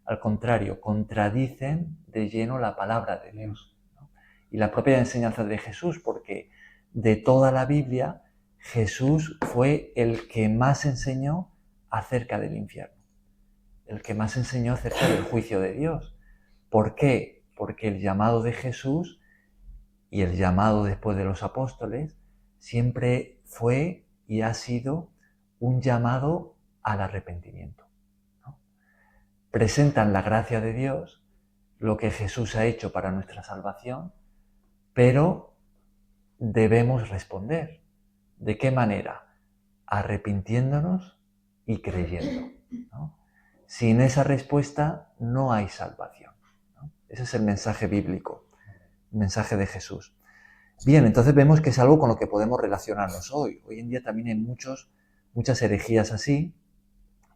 al contrario, contradicen de lleno la palabra de Dios, ¿no? Y la propia enseñanza de Jesús, porque de toda la Biblia, Jesús fue el que más enseñó acerca del infierno, el que más enseñó acerca del juicio de Dios. ¿Por qué? Porque el llamado de Jesús y el llamado después de los apóstoles siempre fue y ha sido un llamado al arrepentimiento, ¿no? Presentan la gracia de Dios, lo que Jesús ha hecho para nuestra salvación, pero debemos responder. ¿De qué manera? Arrepintiéndonos y creyendo, ¿no? Sin esa respuesta no hay salvación, ¿no? Ese es el mensaje bíblico, el mensaje de Jesús. Bien, entonces vemos que es algo con lo que podemos relacionarnos hoy. Hoy en día también hay muchas herejías así,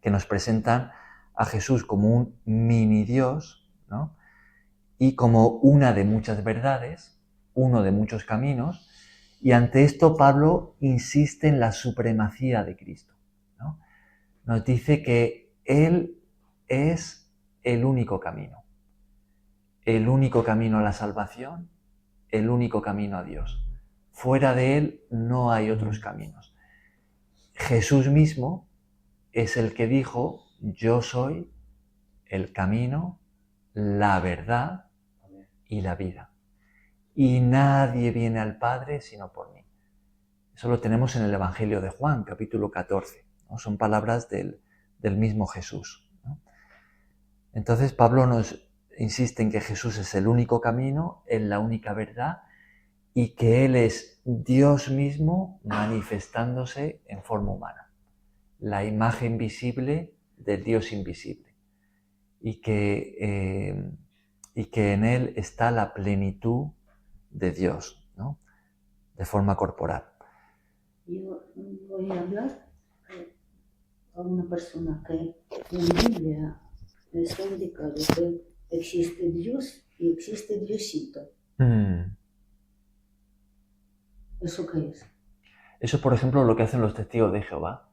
que nos presentan a Jesús como un mini Dios, ¿no? Y como una de muchas verdades, uno de muchos caminos, y ante esto Pablo insiste en la supremacía de Cristo, ¿no? Nos dice que Él es el único camino a la salvación, el único camino a Dios. Fuera de Él no hay otros caminos. Jesús mismo es el que dijo: yo soy el camino, la verdad y la vida. Y nadie viene al Padre sino por mí. Eso lo tenemos en el Evangelio de Juan, capítulo 14, ¿no? Son palabras del mismo Jesús, ¿no? Entonces Pablo nos insiste en que Jesús es el único camino, es la única verdad, y que Él es Dios mismo manifestándose en forma humana, la imagen visible del Dios invisible, y que en Él está la plenitud de Dios, ¿no? De forma corporal. Yo voy a hablar a una persona que en la Biblia está indicado que existe Dios y existe Diosito. ¿Eso qué es? Eso, por ejemplo, lo que hacen los testigos de Jehová,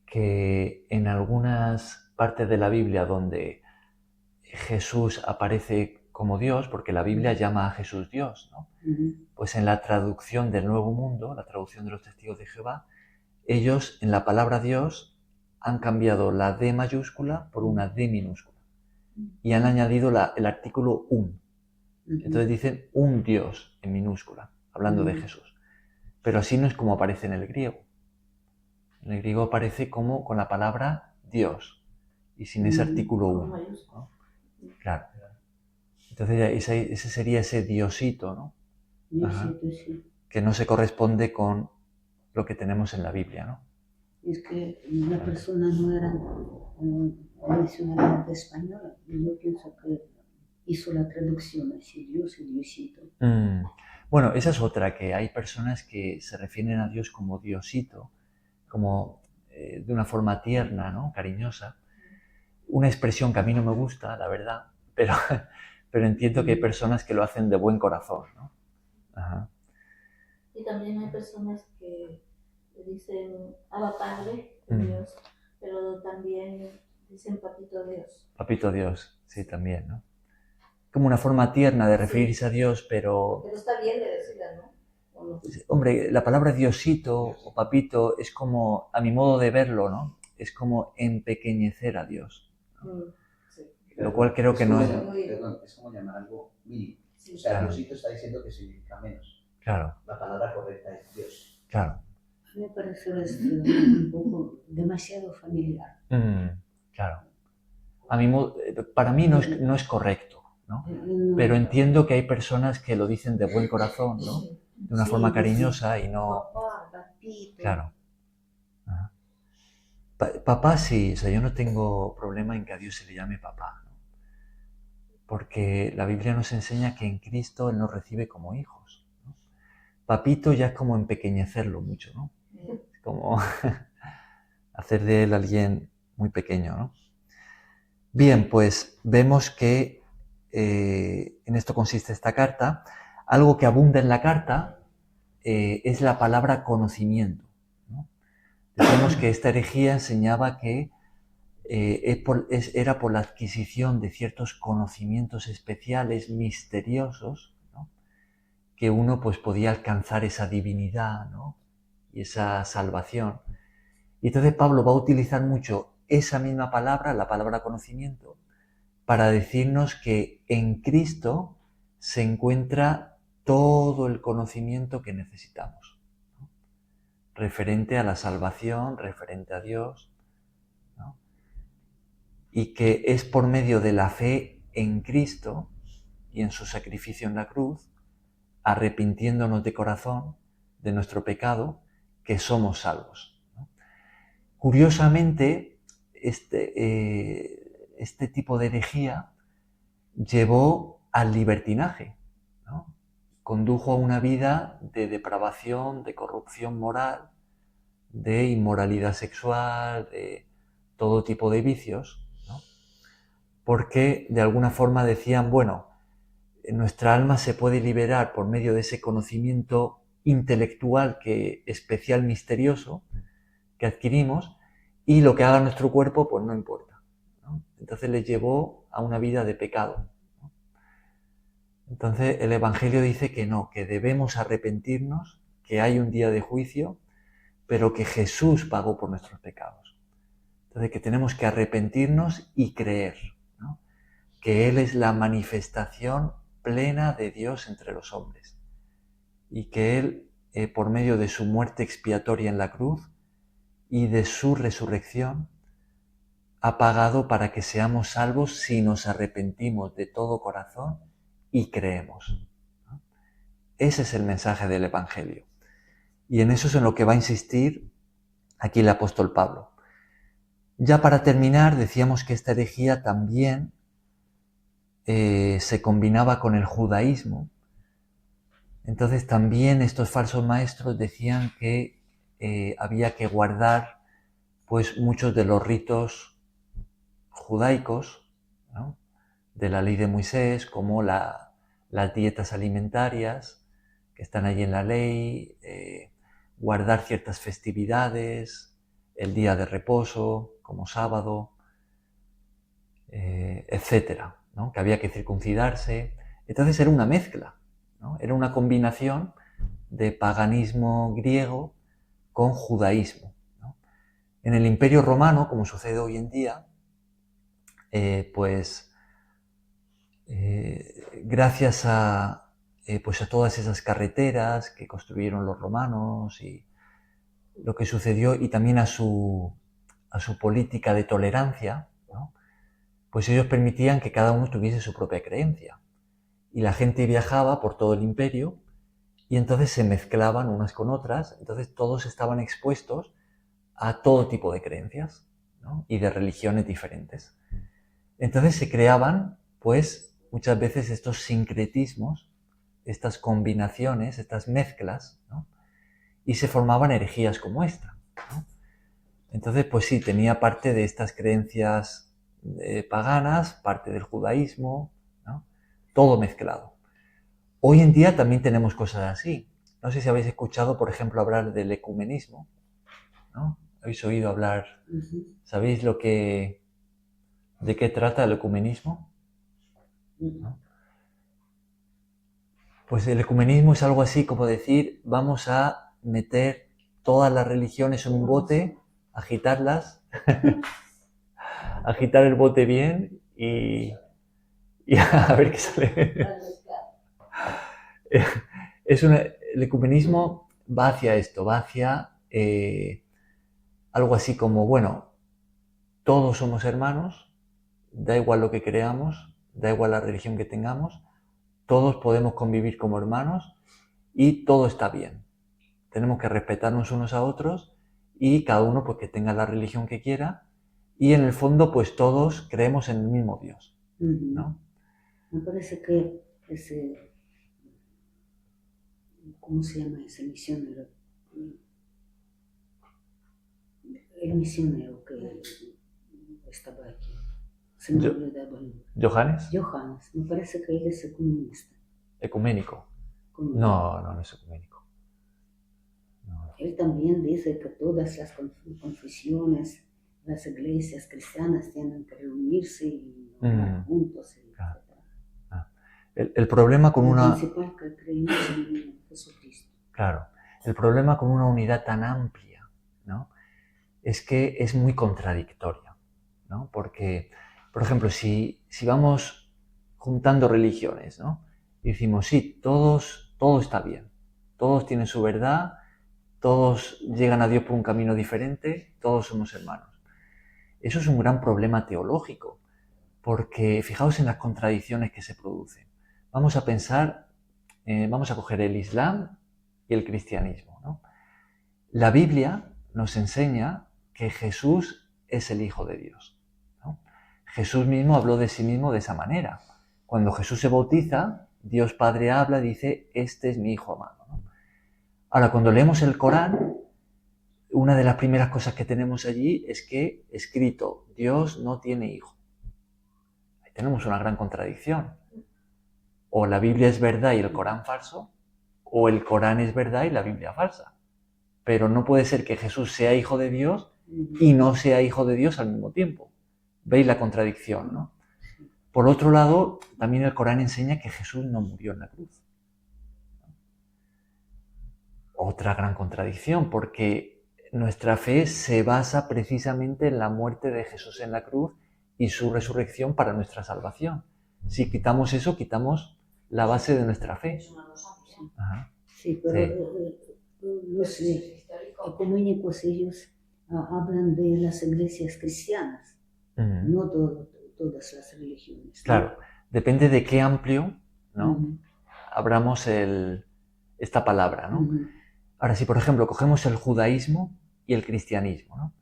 que en algunas partes de la Biblia donde Jesús aparece como Dios, porque la Biblia llama a Jesús Dios, ¿no? Pues en la traducción del Nuevo Mundo, la traducción de los testigos de Jehová, ellos en la palabra Dios han cambiado la D mayúscula por una D minúscula y han añadido el artículo un. Entonces dicen un Dios en minúscula, hablando de Jesús. Pero así no es como aparece en el griego. En el griego aparece como con la palabra Dios y sin ese artículo 1, ¿no? Claro. Entonces ese sería ese Diosito, ¿no? Diosito, sí. Que no se corresponde con lo que tenemos en la Biblia, ¿no? Es que la persona no era nacionalidad española y yo pienso que hizo la traducción así, Dios y Diosito. Bueno, esa es otra, que hay personas que se refieren a Dios como Diosito, como de una forma tierna, ¿no? Cariñosa. Una expresión que a mí no me gusta, la verdad, pero entiendo que hay personas que lo hacen de buen corazón, ¿no? Ajá. Y también hay personas que dicen Abba Padre, Dios, pero también dicen Papito Dios. Papito Dios, sí, también, ¿no? Como una forma tierna de referirse a Dios, pero... Pero está bien de decirla, ¿no? ¿O no? Hombre, la palabra Diosito o Papito es como, a mi modo de verlo, ¿no? Es como empequeñecer a Dios, ¿no? Sí. Lo cual creo que no es... Perdón, es como llamar algo mínimo. Sí. O sea, Claro. Diosito está diciendo que significa menos. Claro, La palabra correcta es Dios. claro. A mí me parece un poco demasiado familiar. Claro. Para mí no es correcto, ¿no? Pero entiendo que hay personas que lo dicen de buen corazón, ¿no? De una forma cariñosa y no... Papá, papito. Claro. Ajá. Papá sí, o sea, yo no tengo problema en que a Dios se le llame papá, ¿no? Porque la Biblia nos enseña que en Cristo Él nos recibe como hijos, ¿no? Papito ya es como empequeñecerlo mucho, ¿no? Es como hacer de Él alguien muy pequeño, ¿no? Bien, pues vemos que en esto consiste esta carta. Algo que abunda en la carta es la palabra conocimiento, ¿no? Decimos que esta herejía enseñaba que era por la adquisición de ciertos conocimientos especiales, misteriosos, ¿no? Que uno pues podía alcanzar esa divinidad, ¿no? Y esa salvación. Y entonces Pablo va a utilizar mucho esa misma palabra, la palabra conocimiento, para decirnos que en Cristo se encuentra todo el conocimiento que necesitamos, ¿no? Referente a la salvación, referente a Dios, ¿no? Y que es por medio de la fe en Cristo y en su sacrificio en la cruz, arrepintiéndonos de corazón de nuestro pecado, que somos salvos, ¿no? Curiosamente, este tipo de herejía llevó al libertinaje, ¿no? Condujo a una vida de depravación, de corrupción moral, de inmoralidad sexual, de todo tipo de vicios, ¿no? Porque de alguna forma decían, bueno, nuestra alma se puede liberar por medio de ese conocimiento intelectual especial, misterioso, que adquirimos, y lo que haga nuestro cuerpo, pues no importa, ¿no? Entonces les llevó a una vida de pecado, ¿no? Entonces el Evangelio dice que no, que debemos arrepentirnos, que hay un día de juicio, pero que Jesús pagó por nuestros pecados. Entonces que tenemos que arrepentirnos y creer, ¿no? Que Él es la manifestación plena de Dios entre los hombres y que Él, por medio de su muerte expiatoria en la cruz y de su resurrección, ha pagado para que seamos salvos si nos arrepentimos de todo corazón y creemos, ¿no? Ese es el mensaje del Evangelio. Y en eso es en lo que va a insistir aquí el apóstol Pablo. Ya para terminar, decíamos que esta herejía también se combinaba con el judaísmo. Entonces también estos falsos maestros decían que había que guardar pues muchos de los ritos judaicos, ¿no? De la ley de Moisés, como las dietas alimentarias que están allí en la ley, guardar ciertas festividades, el día de reposo, como sábado, etcétera, ¿no? Que había que circuncidarse. Entonces era una mezcla, ¿no? Era una combinación de paganismo griego con judaísmo, ¿no? En el Imperio Romano, como sucede hoy en día, gracias a todas esas carreteras que construyeron los romanos y lo que sucedió, y también a su política de tolerancia, ¿no? Pues ellos permitían que cada uno tuviese su propia creencia. Y la gente viajaba por todo el imperio y entonces se mezclaban unas con otras, entonces todos estaban expuestos a todo tipo de creencias, ¿no? Y de religiones diferentes. Entonces se creaban, pues, muchas veces estos sincretismos, estas combinaciones, estas mezclas, ¿no? Y se formaban herejías como esta, ¿no? Entonces, pues sí, tenía parte de estas creencias paganas, parte del judaísmo, ¿no? Todo mezclado. Hoy en día también tenemos cosas así. No sé si habéis escuchado, por ejemplo, hablar del ecumenismo, ¿no? ¿Habéis oído hablar? ¿Sabéis de qué trata el ecumenismo? ¿No? Pues el ecumenismo es algo así como decir, vamos a meter todas las religiones en un bote, agitarlas, agitar el bote bien y a ver qué sale. El ecumenismo va hacia esto, va hacia algo así como, bueno, todos somos hermanos, da igual lo que creamos, da igual la religión que tengamos, todos podemos convivir como hermanos y todo está bien. Tenemos que respetarnos unos a otros y cada uno pues que tenga la religión que quiera y en el fondo pues todos creemos en el mismo Dios, ¿no? Me parece que ese, ¿cómo se llama ese misionero? El misionero que estaba aquí. Se me olvidaba el nombre. ¿Johannes? Johannes, me parece que él es ecumenista. ¿Ecuménico? No, no es ecuménico. No. Él también dice que todas las confesiones, las iglesias cristianas tienen que reunirse y orar juntos. Claro. El problema con una... principal que creemos en Jesucristo. Claro. El problema con una unidad tan amplia, ¿no? Es que es muy contradictoria, ¿no? Porque, por ejemplo, si vamos juntando religiones, ¿no? Y decimos, sí, todo está bien, todos tienen su verdad, todos llegan a Dios por un camino diferente, todos somos hermanos. Eso es un gran problema teológico, porque fijaos en las contradicciones que se producen. Vamos a pensar, vamos a coger el Islam y el cristianismo, ¿no? La Biblia nos enseña que Jesús es el Hijo de Dios, ¿no? Jesús mismo habló de sí mismo de esa manera. Cuando Jesús se bautiza, Dios Padre habla y dice, este es mi Hijo amado, ¿no? Ahora, cuando leemos el Corán, una de las primeras cosas que tenemos allí es que, escrito, Dios no tiene hijo. Ahí tenemos una gran contradicción. O la Biblia es verdad y el Corán falso, o el Corán es verdad y la Biblia falsa. Pero no puede ser que Jesús sea hijo de Dios y no sea hijo de Dios al mismo tiempo. ¿Veis la contradicción, no? Por otro lado, también el Corán enseña que Jesús no murió en la cruz. Otra gran contradicción, porque nuestra fe se basa precisamente en la muerte de Jesús en la cruz y su resurrección para nuestra salvación. Si quitamos eso, quitamos la base de nuestra fe. Ajá. Sí, pero los ecuménicos, ellos hablan de las iglesias cristianas, no todas las religiones. Claro, depende de qué amplio, ¿no? Abramos esta palabra, ¿no? Ahora, si por ejemplo cogemos el judaísmo y el cristianismo, ¿no?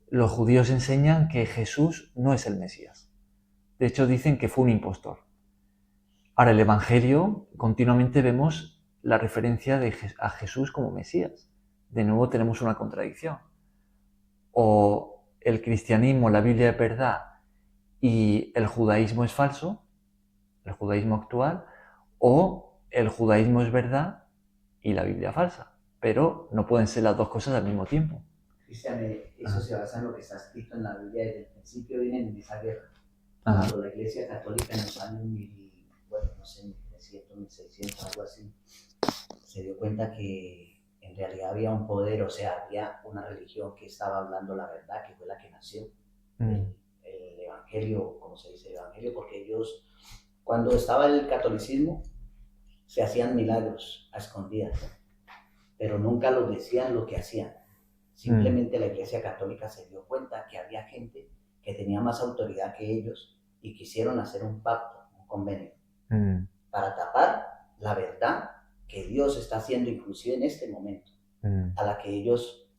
Los judíos enseñan que Jesús no es el Mesías. De hecho, dicen que fue un impostor. Ahora, el Evangelio, continuamente vemos la referencia a Jesús como Mesías. De nuevo tenemos una contradicción. O el cristianismo, la Biblia es verdad y el judaísmo es falso, el judaísmo actual, o el judaísmo es verdad y la Biblia falsa. Pero no pueden ser las dos cosas al mismo tiempo. Cristian, eso se basa en lo que está escrito en la Biblia desde el principio, viene en esa guerra. Cuando la Iglesia Católica en los años 1300, 1600, algo así, se dio cuenta que en realidad había un poder, o sea, había una religión que estaba hablando la verdad, que fue la que nació. El Evangelio, ¿cómo se dice el Evangelio? Porque ellos, cuando estaba el catolicismo, se hacían milagros a escondidas, pero nunca los decían lo que hacían. Simplemente la Iglesia Católica se dio cuenta que había gente que tenía más autoridad que ellos y quisieron hacer un pacto, un convenio, para tapar la verdad que Dios está haciendo inclusive en este momento, a la que ellos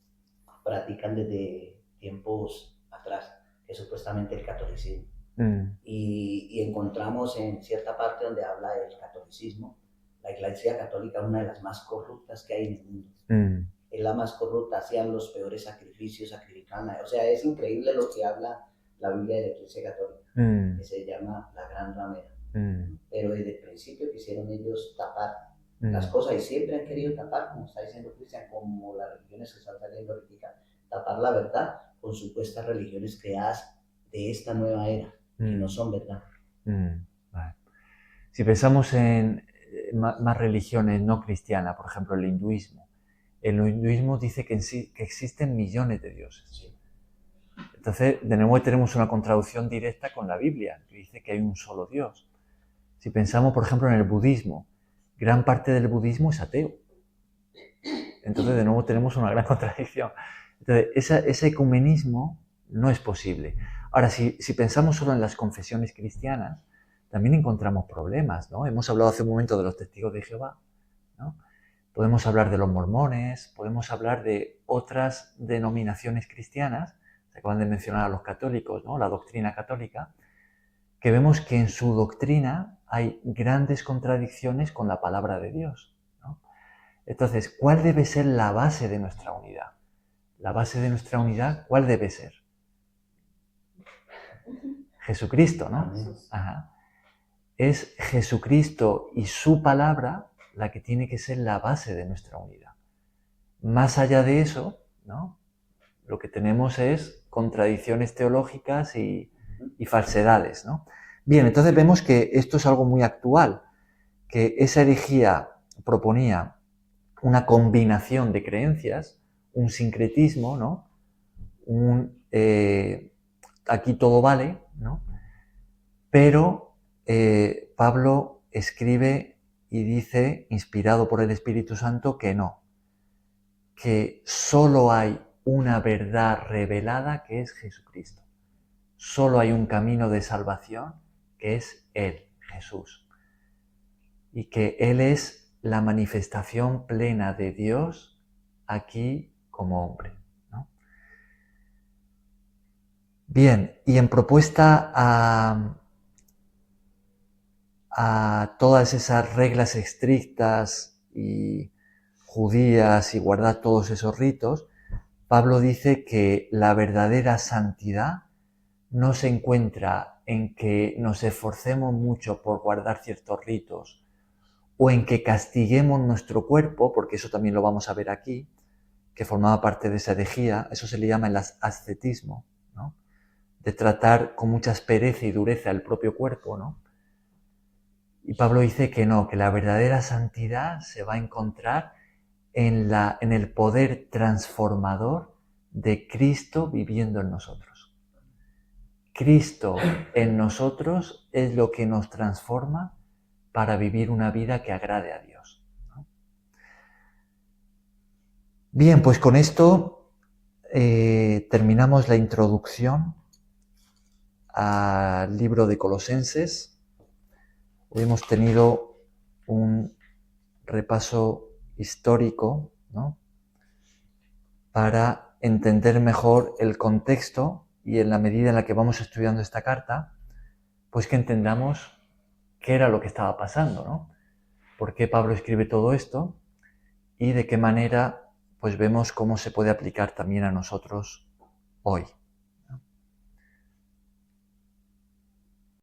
practican desde tiempos atrás. atrás, que es supuestamente el catolicismo. Mm, Y encontramos en cierta parte donde habla del catolicismo, la Iglesia Católica es una de las más corruptas que hay en el mundo. mm, Es la más corrupta, hacían los peores sacrificios, sacrificaban. O sea, es increíble lo que habla la Biblia de la Iglesia Católica, que se llama la Gran Ramera. Pero desde el principio quisieron ellos tapar las cosas y siempre han querido tapar, como está diciendo Cristian, como las religiones que están saliendo ahorita, tapar la verdad con supuestas religiones creadas de esta nueva era, que no son verdad. Vale. Si pensamos en más religiones no cristianas, por ejemplo el hinduismo dice que existen millones de dioses. Sí. Entonces, de nuevo tenemos una contradicción directa con la Biblia, que dice que hay un solo Dios. Si pensamos, por ejemplo, en el budismo, gran parte del budismo es ateo. Entonces, de nuevo tenemos una gran contradicción. Entonces, ese ecumenismo no es posible. Ahora, si pensamos solo en las confesiones cristianas, también encontramos problemas, ¿no? Hemos hablado hace un momento de los testigos de Jehová, ¿no? Podemos hablar de los mormones, podemos hablar de otras denominaciones cristianas, se acaban de mencionar a los católicos, ¿no? La doctrina católica, que vemos que en su doctrina hay grandes contradicciones con la palabra de Dios, ¿no? Entonces, ¿cuál debe ser la base de nuestra unidad? La base de nuestra unidad, ¿cuál debe ser? Jesucristo, ¿no? Ajá. Es Jesucristo y su palabra la que tiene que ser la base de nuestra unidad. Más allá de eso, ¿no? Lo que tenemos es contradicciones teológicas y falsedades, ¿no? Bien, entonces vemos que esto es algo muy actual, que esa herejía proponía una combinación de creencias, un sincretismo, ¿no? Aquí todo vale, ¿no? Pero Pablo escribe y dice, inspirado por el Espíritu Santo, que no, que solo hay una verdad revelada que es Jesucristo. Solo hay un camino de salvación que es Él, Jesús. Y que Él es la manifestación plena de Dios aquí como hombre, ¿no? Bien, y en propuesta a todas esas reglas estrictas y judías y guardar todos esos ritos, Pablo dice que la verdadera santidad no se encuentra en que nos esforcemos mucho por guardar ciertos ritos o en que castiguemos nuestro cuerpo, porque eso también lo vamos a ver aquí, que formaba parte de esa herejía, eso se le llama el ascetismo, ¿no? De tratar con mucha aspereza y dureza el propio cuerpo, ¿no? Y Pablo dice que no, que la verdadera santidad se va a encontrar en el poder transformador de Cristo viviendo en nosotros. Cristo en nosotros es lo que nos transforma para vivir una vida que agrade a Dios, ¿no? Bien, pues con esto terminamos la introducción al libro de Colosenses. Hoy hemos tenido un repaso histórico, ¿no? Para entender mejor el contexto y en la medida en la que vamos estudiando esta carta, pues que entendamos qué era lo que estaba pasando, ¿no? Por qué Pablo escribe todo esto y de qué manera pues vemos cómo se puede aplicar también a nosotros hoy.